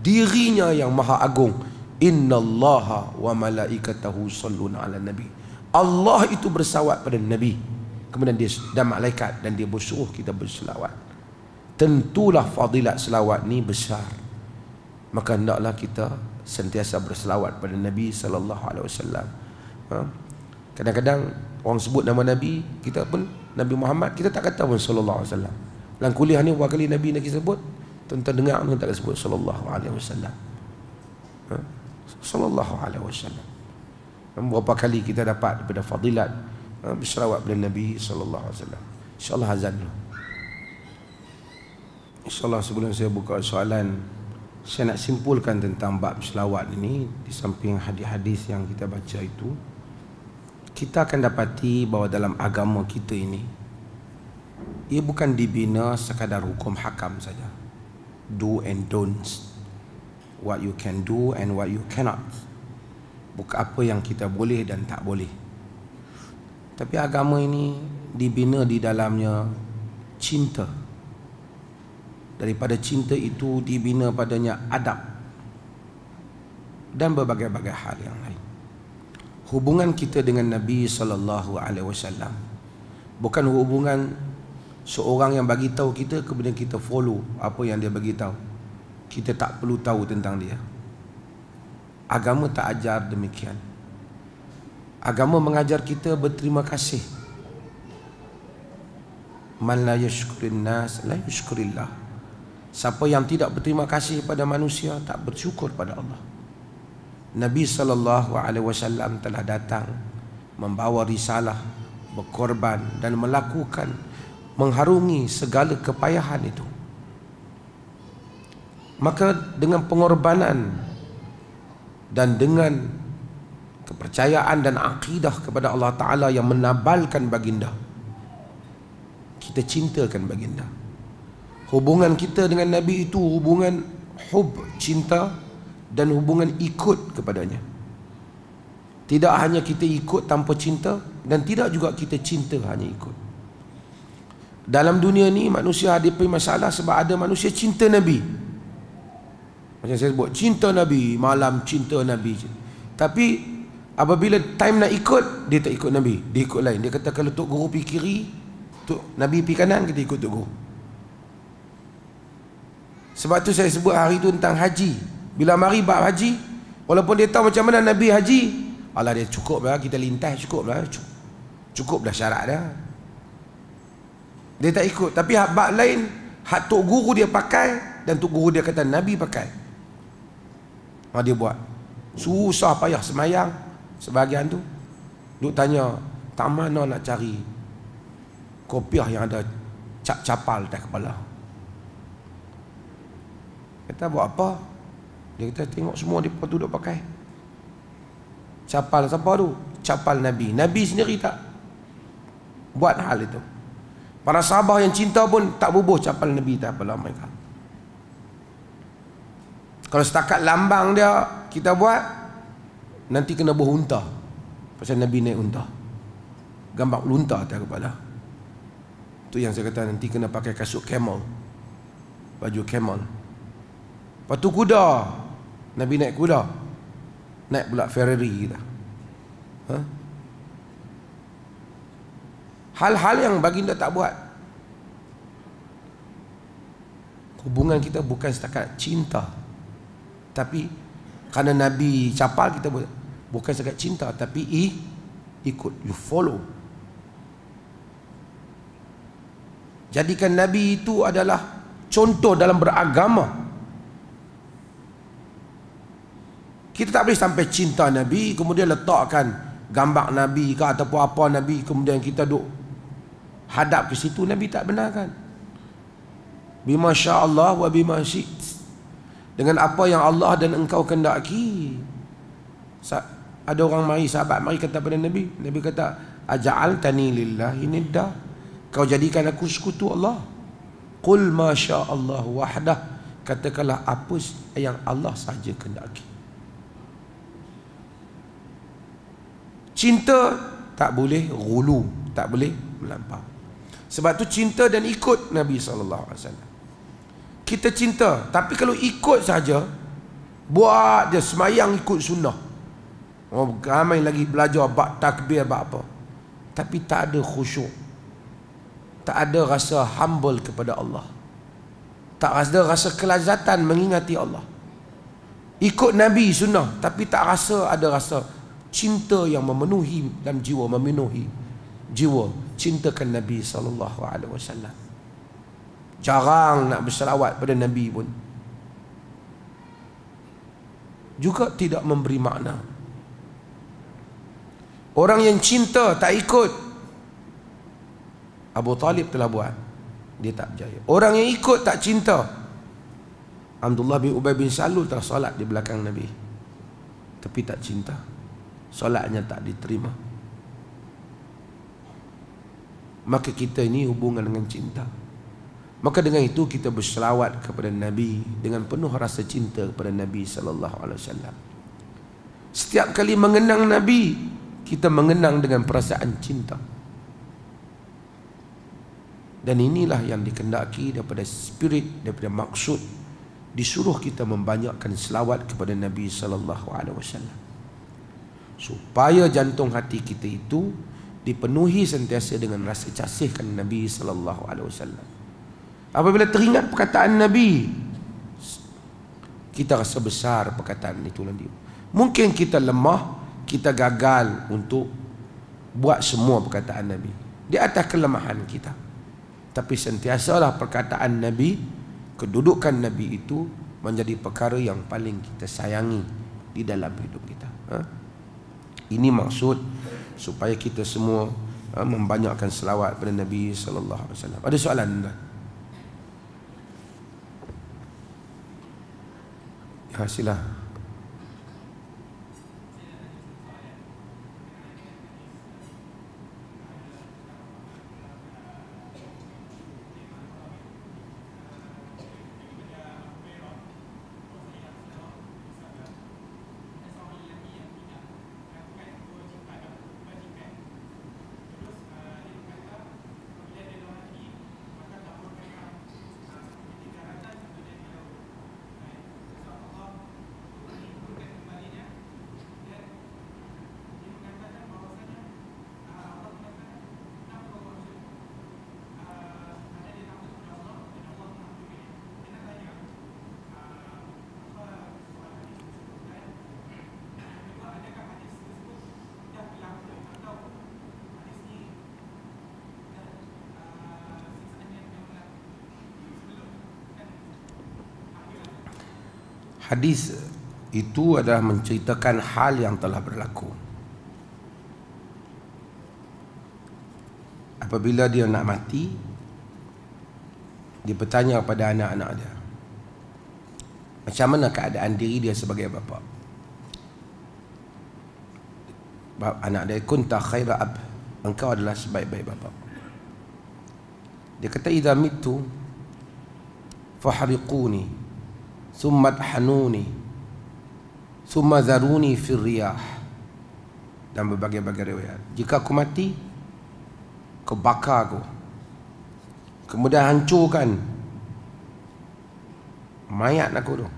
dirinya yang maha agung. Innallaha wa malaikatahu shalluna ala nabi, Allah itu bersalawat pada Nabi, kemudian dia dan malaikat, dan dia bersuruh kita berselawat. Tentulah fadilat selawat ni besar, maka hendaklah kita sentiasa berselawat pada Nabi sallallahu alaihi wasallam. Kadang-kadang orang sebut nama Nabi, kita pun Nabi Muhammad, kita tak kata pun sallallahu alaihi wasallam. Dalam kuliah ni berapa kali Nabi nak sebut, tuan-tuan dengar pun tak sebut sallallahu alaihi wasallam. Sallallahu alaihi wasallam. Berapa kali kita dapat daripada fadilat berselawat pada Nabi sallallahu alaihi wasallam. Insya-Allah azan dulu. InsyaAllah sebelum saya buka soalan, saya nak simpulkan tentang bab selawat ini. Di samping hadis-hadis yang kita baca itu, kita akan dapati bahawa dalam agama kita ini, ia bukan dibina sekadar hukum hakam saja, do and don'ts, what you can do and what you cannot, bukan apa yang kita boleh dan tak boleh. Tapi agama ini dibina di dalamnya cinta. Daripada cinta itu dibina padanya adab dan berbagai-bagai hal yang lain. Hubungan kita dengan Nabi sallallahu alaihi wasallam bukan hubungan seorang yang bagi tahu kita kemudian kita follow apa yang dia bagi tahu. Kita tak perlu tahu tentang dia. Agama tak ajar demikian. Agama mengajar kita berterima kasih. Man la yashkurin nas la yashkurillah. Siapa yang tidak berterima kasih kepada manusia, tak bersyukur pada Allah. Nabi SAW telah datang membawa risalah, berkorban dan melakukan, mengharungi segala kepayahan itu. Maka dengan pengorbanan dan dengan kepercayaan dan akidah kepada Allah Ta'ala yang menabalkan baginda, kita cintakan baginda. Hubungan kita dengan Nabi itu hubungan hub, cinta, dan hubungan ikut kepadanya. Tidak hanya kita ikut tanpa cinta, dan tidak juga kita cinta hanya ikut. Dalam dunia ni manusia hadapi masalah sebab ada manusia cinta Nabi. Macam saya sebut, cinta Nabi, malam cinta Nabi. Tapi apabila time nak ikut, dia tak ikut Nabi, dia ikut lain. Dia kata kalau Tok Guru pergi kiri, Nabi pergi kanan, kita ikut Tok Guru. Sebab tu saya sebut hari tu tentang haji. Bila mari bab haji, walaupun dia tahu macam mana Nabi haji, alah dia cukup lah, kita lintas cukup dah syarat dah. Dia tak ikut. Tapi bab lain, hak Tok Guru dia pakai, dan Tok Guru dia kata Nabi pakai, dia buat. Susah payah semayang. Sebahagian tu duk tanya, tak mana nak cari kopiah yang ada cap-capal atas kepala. Kata buat apa? Dia kata tengok semua mereka tu duk pakai capal. Siapa tu? Capal Nabi. Nabi sendiri tak buat hal itu. Para sahabat yang cinta pun tak bubuh capal Nabi tak apalah mereka. Kalau setakat lambang dia kita buat, nanti kena buah unta. Pasal Nabi naik unta, gambar unta atas kepala. Tu yang saya kata nanti kena pakai kasut camel, baju camel. Lepas tu kuda, Nabi naik kuda, naik pula Ferrari kita. Hal-hal yang baginda tak buat. Hubungan kita bukan setakat cinta, tapi kerana Nabi capal kita bukan setakat cinta, tapi ikut, you follow. Jadikan Nabi itu adalah contoh dalam beragama. Kita tak boleh sampai cinta Nabi kemudian letakkan gambar Nabi ke ataupun apa Nabi, kemudian kita duk hadap ke situ. Nabi tak benarkan. Bima sya'allah wa bima syi't, dengan apa yang Allah dan engkau kendaki. Ada orang mari, sahabat mari kata pada Nabi, Nabi kata aja'altani lillahi nidda, kau jadikan aku sekutu Allah. Qul ma sya'allah wahdah, katakanlah apa yang Allah sahaja kendaki. Cinta tak boleh ghulu, tak boleh melampau. Sebab tu cinta dan ikut Nabi SAW. Kita cinta, tapi kalau ikut saja, buat je semayang ikut sunnah. Ramai lagi belajar bab takbir, bab apa, tapi tak ada khusyuk, tak ada rasa humble kepada Allah, tak ada rasa kelazatan mengingati Allah. Ikut Nabi sunnah, tapi tak rasa ada rasa cinta yang memenuhi dalam jiwa, memenuhi jiwa cintakan Nabi SAW. Jarang nak berselawat pada Nabi pun juga tidak memberi makna. Orang yang cinta tak ikut, Abu Talib telah buat, dia tak berjaya. Orang yang ikut tak cinta, Abdullah bin Ubay bin Salul telah solat di belakang Nabi, tapi tak cinta, solatnya tak diterima. Maka kita ini hubungan dengan cinta. Maka dengan itu kita berselawat kepada Nabi dengan penuh rasa cinta kepada Nabi SAW. Setiap kali mengenang Nabi, kita mengenang dengan perasaan cinta. Dan inilah yang dikendaki daripada spirit, daripada maksud disuruh kita membanyakkan selawat kepada Nabi SAW, supaya jantung hati kita itu dipenuhi sentiasa dengan rasa kasihkan Nabi SAW. Apabila teringat perkataan Nabi, kita rasa besar perkataan itu nanti. Mungkin kita lemah, kita gagal untuk buat semua perkataan Nabi di atas kelemahan kita, tapi sentiasalah perkataan Nabi kedudukan Nabi itu menjadi perkara yang paling kita sayangi di dalam hidup kita. Ini maksud supaya kita semua membanyakkan selawat pada Nabi sallallahu alaihi wasallam. Ada soalan tuan? Ya, sila. Hadis itu adalah menceritakan hal yang telah berlaku. Apabila dia nak mati, dia bertanya pada anak-anak dia, macam mana keadaan diri dia sebagai bapa? Anak dia, kunta khaira ab, engkau adalah sebaik-baik bapa. Dia kata, idza mittu fahriquni thumma adhanuni thumma zaruni fir riyah. Dan berbagai-bagai riwayat, jika aku mati, kau bakar aku, kemudian hancurkan mayat aku tu,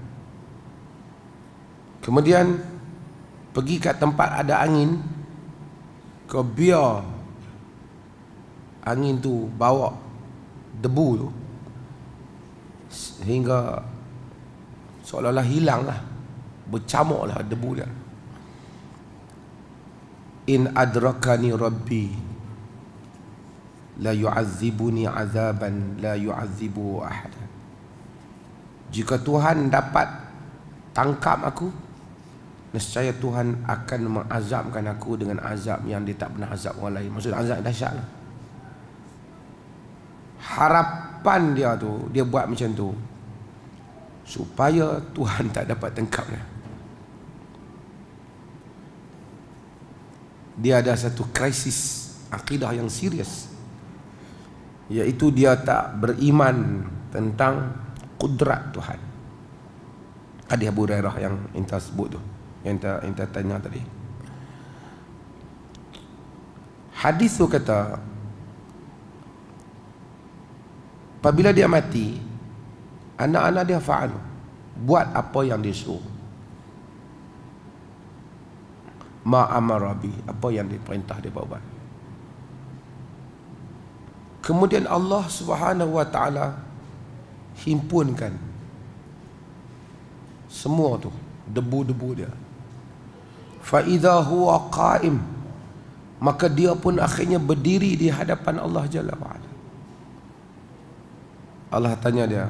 kemudian pergi kat tempat ada angin, kau biar angin tu bawa debu tu sehingga seolah-olah hilanglah, bercamuklah debu dia. In adrakani rabbi la yu'azzibuni azaban la yu'azzibu ahad. Jika Tuhan dapat tangkap aku, nescaya Tuhan akan mengazabkan aku dengan azab yang dia tak pernah azab orang lain. Maksudnya azab dahsyat lah. Harapan dia tu, dia buat macam tu supaya Tuhan tak dapat tangkap dia. Dia ada satu krisis akidah yang serius, iaitu dia tak beriman tentang kudrat Tuhan. Hadis Abu Hurairah yang inta sebut tu, yang inta tanya tadi. Hadis tu kata, apabila dia mati, anak-anak dia fa'alu, buat apa yang dia suruh. Ma amara bi, apa yang diperintah dia buat. Kemudian Allah Subhanahu wa taala himpunkan semua tu, debu-debu dia. Fa idza huwa qa'im, maka dia pun akhirnya berdiri di hadapan Allah Jalla wa ala. Allah tanya dia,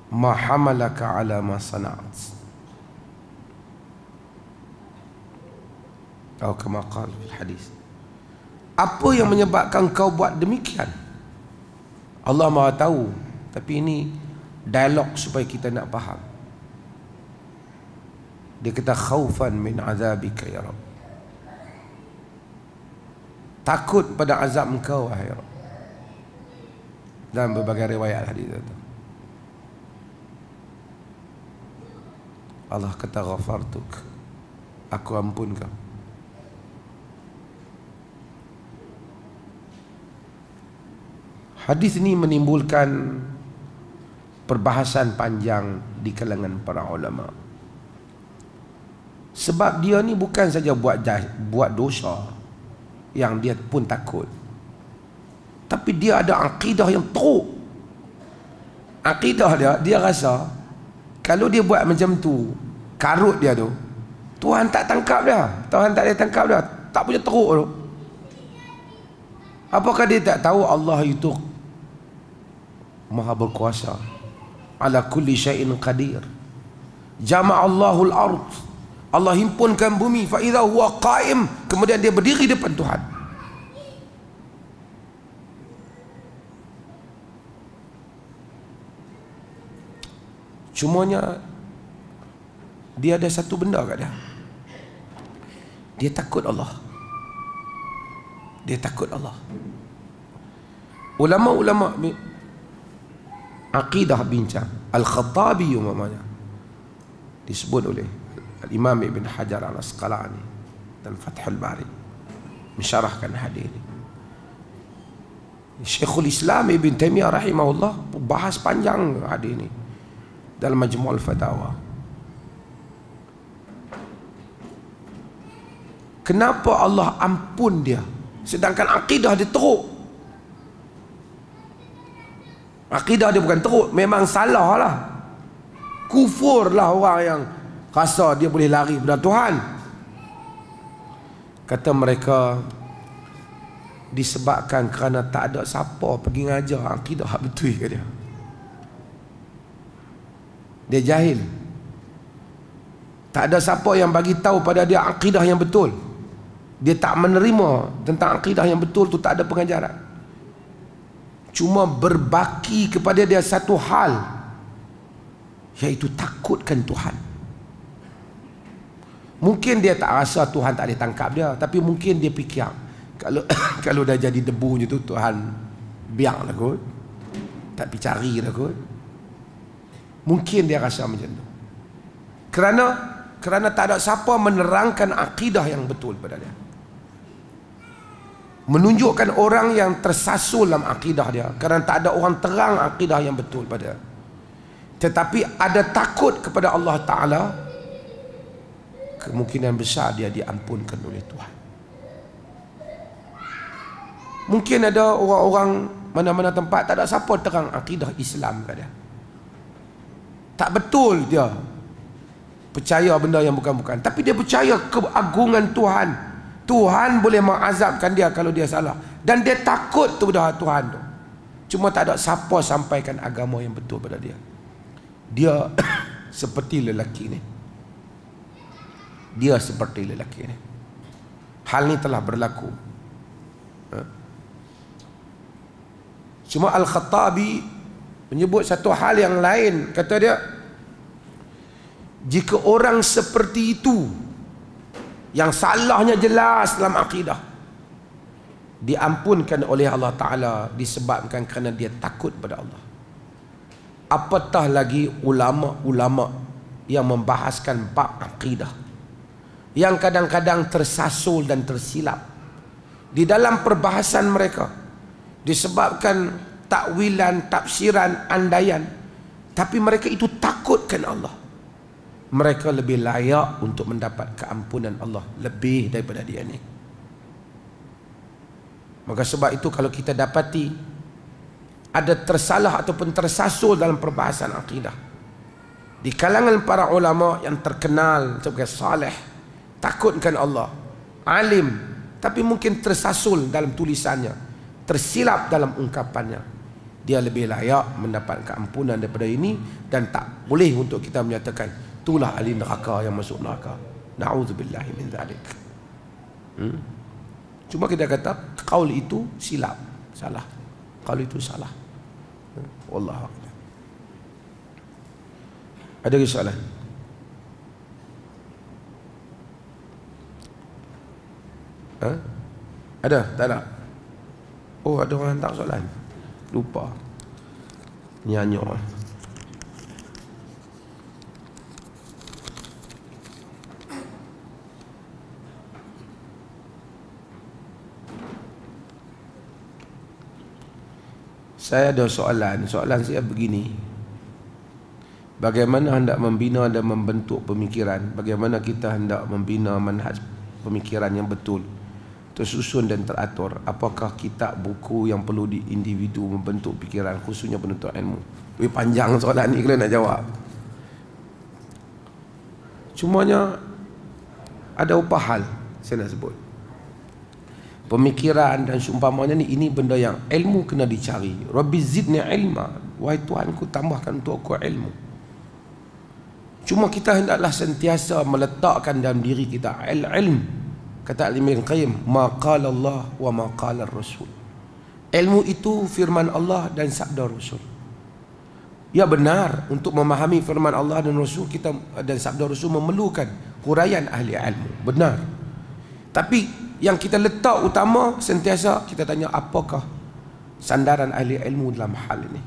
ma hamalaka ala ma sana'at, atau kama qala fil hadis, apa yang menyebabkan kau buat demikian? Allah Maha tahu, tapi ini dialog supaya kita nak faham. Dia kata, khaufan min azabika ya Rabb, takut pada azab engkau wahai Rabb. Dan berbagai riwayat hadis itu, Allah kata, ghafartuk, aku ampun kau. Hadis ini menimbulkan perbahasan panjang di kalangan para ulama. Sebab dia ni bukan saja buat dosa yang dia pun takut, tapi dia ada akidah yang teruk. Akidah dia rasa kalau dia buat macam tu, karut dia tu, Tuhan tak tangkap dia, Tuhan tak boleh tangkap dia, tak punya teruk tu. Apakah dia tak tahu Allah itu Maha berkuasa, ala kulli syai'in qadir. Jama'allahu al-ard, Allah himpunkan bumi, fa idza huwa qa'im, kemudian dia berdiri depan Tuhan. Cumanya dia ada satu benda kat dia. Dia takut Allah. Dia takut Allah. Ulama-ulama akidah bincang. Al-Khattabi umpamanya disebut oleh Al-Imam Ibn Hajar Al-Asqalani dan Fathul Bari mensyarahkan hadis ini. Syekhul Islam Ibn Taimiyah rahimahullah bahas panjang hadis ini dalam Majmu' Al-Fatawa. Kenapa Allah ampun dia sedangkan akidah dia teruk? Akidah dia bukan teruk, memang salah lah. Kufur lah orang yang rasa dia boleh lari pada Tuhan. Kata mereka, disebabkan kerana tak ada siapa pergi ngajar akidah betul ke dia. Dia jahil. Tak ada siapa yang bagi tahu pada dia akidah yang betul. Dia tak menerima tentang akidah yang betul tu, tak ada pengajaran. Cuma berbaki kepada dia satu hal, iaitu takutkan Tuhan. Mungkin dia tak rasa Tuhan tak boleh tangkap dia, tapi mungkin dia fikir kalau dah jadi debu je tu, Tuhan biarlah kot, tak pergi cari dah kot. Mungkin dia rasa macam tu. Kerana tak ada siapa menerangkan akidah yang betul pada dia, menunjukkan orang yang tersasul dalam akidah dia, kerana tak ada orang terang akidah yang betul pada dia. Tetapi ada takut kepada Allah Ta'ala, kemungkinan besar dia diampunkan oleh Tuhan. Mungkin ada orang-orang mana-mana tempat tak ada siapa terang akidah Islam pada dia. Tak betul dia percaya benda yang bukan-bukan, tapi dia percaya keagungan Tuhan. Tuhan boleh mengazabkan dia kalau dia salah, dan dia takut kepada Tuhan tu. Cuma tak ada siapa sampaikan agama yang betul pada dia. Dia seperti lelaki ni. Dia seperti lelaki ni. Hal ni telah berlaku. Cuma Al-Khattabi menyebut satu hal yang lain. Kata dia, jika orang seperti itu, yang salahnya jelas dalam akidah, diampunkan oleh Allah Ta'ala disebabkan kerana dia takut pada Allah, apatah lagi ulama-ulama yang membahaskan bab akidah, yang kadang-kadang tersasul dan tersilap di dalam perbahasan mereka disebabkan takwilan, tafsiran, andaian, tapi mereka itu takutkan Allah. Mereka lebih layak untuk mendapat keampunan Allah lebih daripada dia ni. Maka sebab itu kalau kita dapati ada tersalah ataupun tersasul dalam perbahasan akidah di kalangan para ulama yang terkenal sebagai saleh, takutkan Allah, alim, tapi mungkin tersasul dalam tulisannya, tersilap dalam ungkapannya, dia lebih layak mendapat keampunan daripada ini, dan tak boleh untuk kita menyatakan itulah ahli neraka yang masuk neraka. Na'udzubillahi min zalik. Cuma kita kata qaul itu silap, salah. Qaul itu salah. Wallahu a'lam. Ada lagi soalan? Ada? Tak ada? Oh, ada orang hantar soalan. Lupa. Nyanyi. Saya ada soalan. Soalan saya begini. Bagaimana hendak membina dan membentuk pemikiran? Bagaimana kita hendak membina manhaj pemikiran yang betul, tersusun dan teratur? Apakah kitab buku yang perlu di individu membentuk pikiran, khususnya penuntut ilmu? Panjang soalan ni kalau nak jawab. Cumanya ada upah hal saya nak sebut. pemikiran dan seumpamanya ni, ini benda yang ilmu kena dicari. Rabbi zidni ilma, wahai Tuhanku tambahkan untuk aku ilmu. Cuma kita hendaklah sentiasa meletakkan dalam diri kita ilm. Kata Ibn Qayyim, ma qala Allah wa ma qala Rasul. Ilmu itu firman Allah dan sabda Rasul. Ya benar, untuk memahami firman Allah dan Rasul kita dan sabda Rasul memerlukan huraian ahli ilmu. Benar. Tapi yang kita letak utama sentiasa kita tanya, apakah sandaran ahli ilmu dalam hal ini?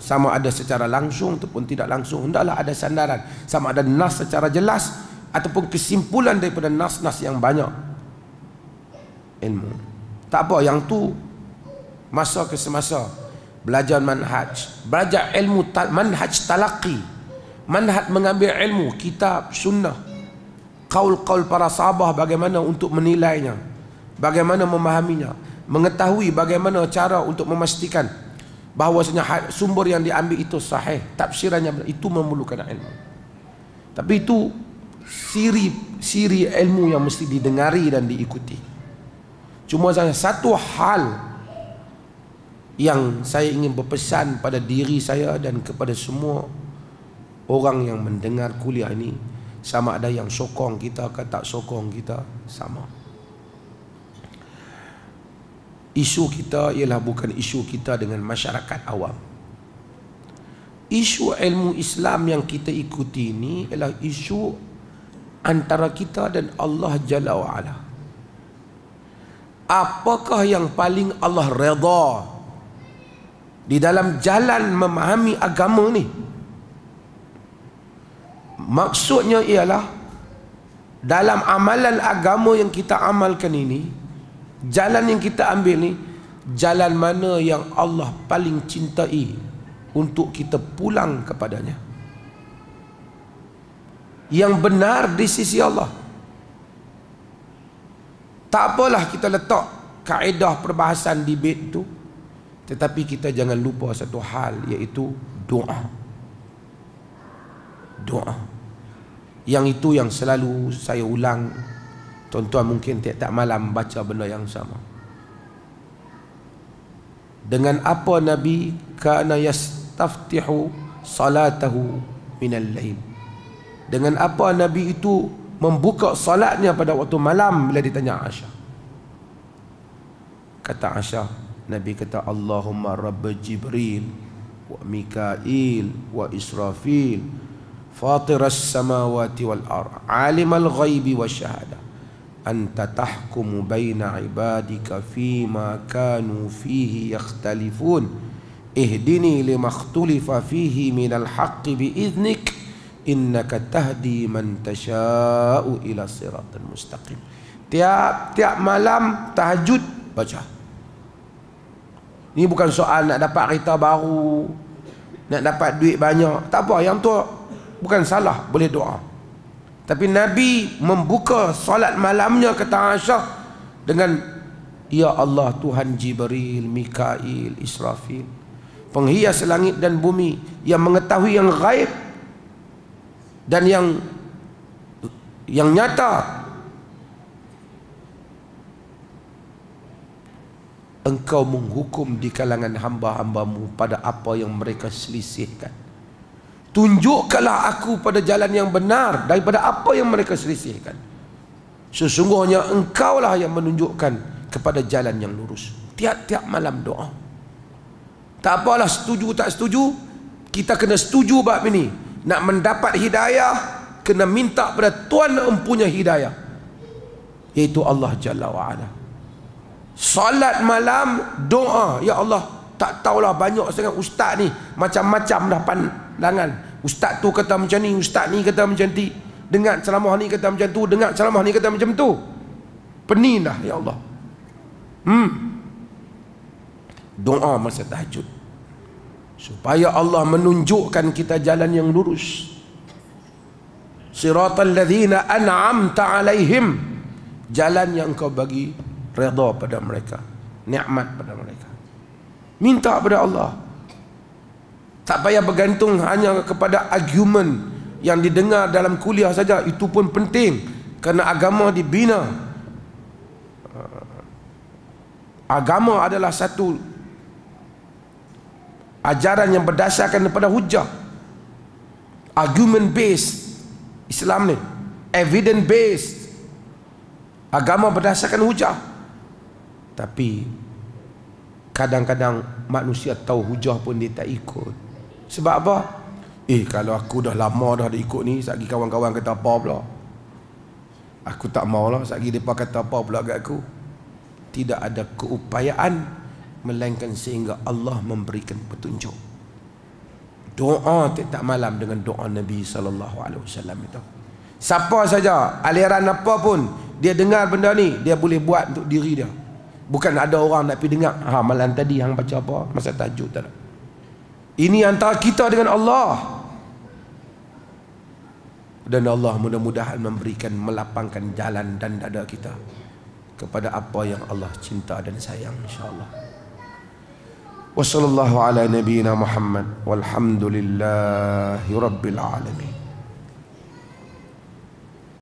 Sama ada secara langsung ataupun tidak langsung, hendaklah ada sandaran. Sama ada nas secara jelas ataupun kesimpulan daripada nas-nas yang banyak ilmu. Tak apa, yang tu masa ke semasa belajar manhaj, belajar ilmu manhaj talaqi, manhaj mengambil ilmu, kitab, sunnah, qaul-qaul para sahabah, bagaimana untuk menilainya, bagaimana memahaminya, mengetahui bagaimana cara untuk memastikan bahawasanya sumber yang diambil itu sahih, tafsirannya itu memerlukan ilmu. Tapi itu siri ilmu yang mesti didengari dan diikuti. Cuma satu hal yang saya ingin berpesan pada diri saya dan kepada semua orang yang mendengar kuliah ini, sama ada yang sokong kita atau tak sokong kita, sama. Isu kita ialah bukan isu kita dengan masyarakat awam. Isu ilmu Islam yang kita ikuti ini ialah isu antara kita dan Allah Jalla wa'ala. Apakah yang paling Allah redha di dalam jalan memahami agama ni? Maksudnya ialah dalam amalan agama yang kita amalkan ini, jalan yang kita ambil ni, jalan mana yang Allah paling cintai untuk kita pulang kepadanya, yang benar di sisi Allah. Tak apalah kita letak kaedah perbahasan debate tu, tetapi kita jangan lupa satu hal, iaitu doa. Doa. Yang itu yang selalu saya ulang. Tuan-tuan mungkin tiap-tiap malam baca benda yang sama. Dengan apa Nabi kana yastaftihu salatahu minal lail? Dengan apa Nabi itu membuka salatnya pada waktu malam bila ditanya Aisyah? Kata Aisyah, Nabi kata, Allahumma rabb Jibril wa Mikail wa Israfil fatiras samawati wal ard alimal ghaibi wasyahada anta tahkumu baina ibadika fima kanu fihi yakhtalifun ihdini lima ikhtalifa fihi minal haqqi biiznik innaka tahdi man tasha'u ila siratal mustaqim. Tiap-tiap malam tahajud baca. Ini bukan soal nak dapat kereta baru, nak dapat duit banyak, tak apa, yang tu bukan salah, boleh doa. Tapi Nabi membuka solat malamnya, kata Aisyah, dengan Ya Allah Tuhan Jibril, Mikail, Israfil, penghias langit dan bumi, yang mengetahui yang gaib dan yang nyata. Engkau menghukum di kalangan hamba-hambamu pada apa yang mereka selisihkan. Tunjukkanlah aku pada jalan yang benar daripada apa yang mereka selisihkan. Sesungguhnya engkaulah yang menunjukkan kepada jalan yang lurus. Tiap-tiap malam doa. Tak apalah setuju tak setuju, kita kena setuju bab ini. Nak mendapat hidayah, kena minta pada Tuhan yang mempunyai hidayah, iaitu Allah Jalla wa'ala. Salat malam, doa. Ya Allah, tak tahulah banyak sangat ustaz ni, macam-macam dah pandangan. Ustaz tu kata macam ni, ustaz ni kata macam ni, dengar ceramah ni kata macam tu, dengar ceramah ni kata macam tu. Pening dah, ya Allah. Doa masa tahajud, supaya Allah menunjukkan kita jalan yang lurus. Siratal ladzina an'amta alaihim, jalan yang kau bagi redha pada mereka, nikmat pada mereka. Minta pada Allah. Tak payah bergantung hanya kepada argumen yang didengar dalam kuliah saja. Itu pun penting, kerana agama dibina Agama adalah satu ajaran yang berdasarkan daripada hujah, argument based. Islam ni evidence based. Agama berdasarkan hujah. Tapi kadang-kadang manusia tahu hujah pun dia tak ikut. Sebab apa? Kalau aku dah lama dah ikut ni, satgi kawan-kawan kata apa pula, aku tak mau lah, satgi mereka kata apa pula kat aku. Tidak ada keupayaan, melainkan sehingga Allah memberikan petunjuk. Doa tiap malam dengan doa Nabi SAW itu. Siapa saja, aliran apa pun, dia dengar benda ni, dia boleh buat untuk diri dia. Bukan ada orang nak pergi dengar, malam tadi hang baca apa, masa tajuk tak. Ini antara kita dengan Allah. Dan Allah mudah-mudahan memberikan, melapangkan jalan dan dada kita kepada apa yang Allah cinta dan sayang, insya-Allah. Wassallallahu ala nabiyyina Muhammad walhamdulillahi rabbil alamin.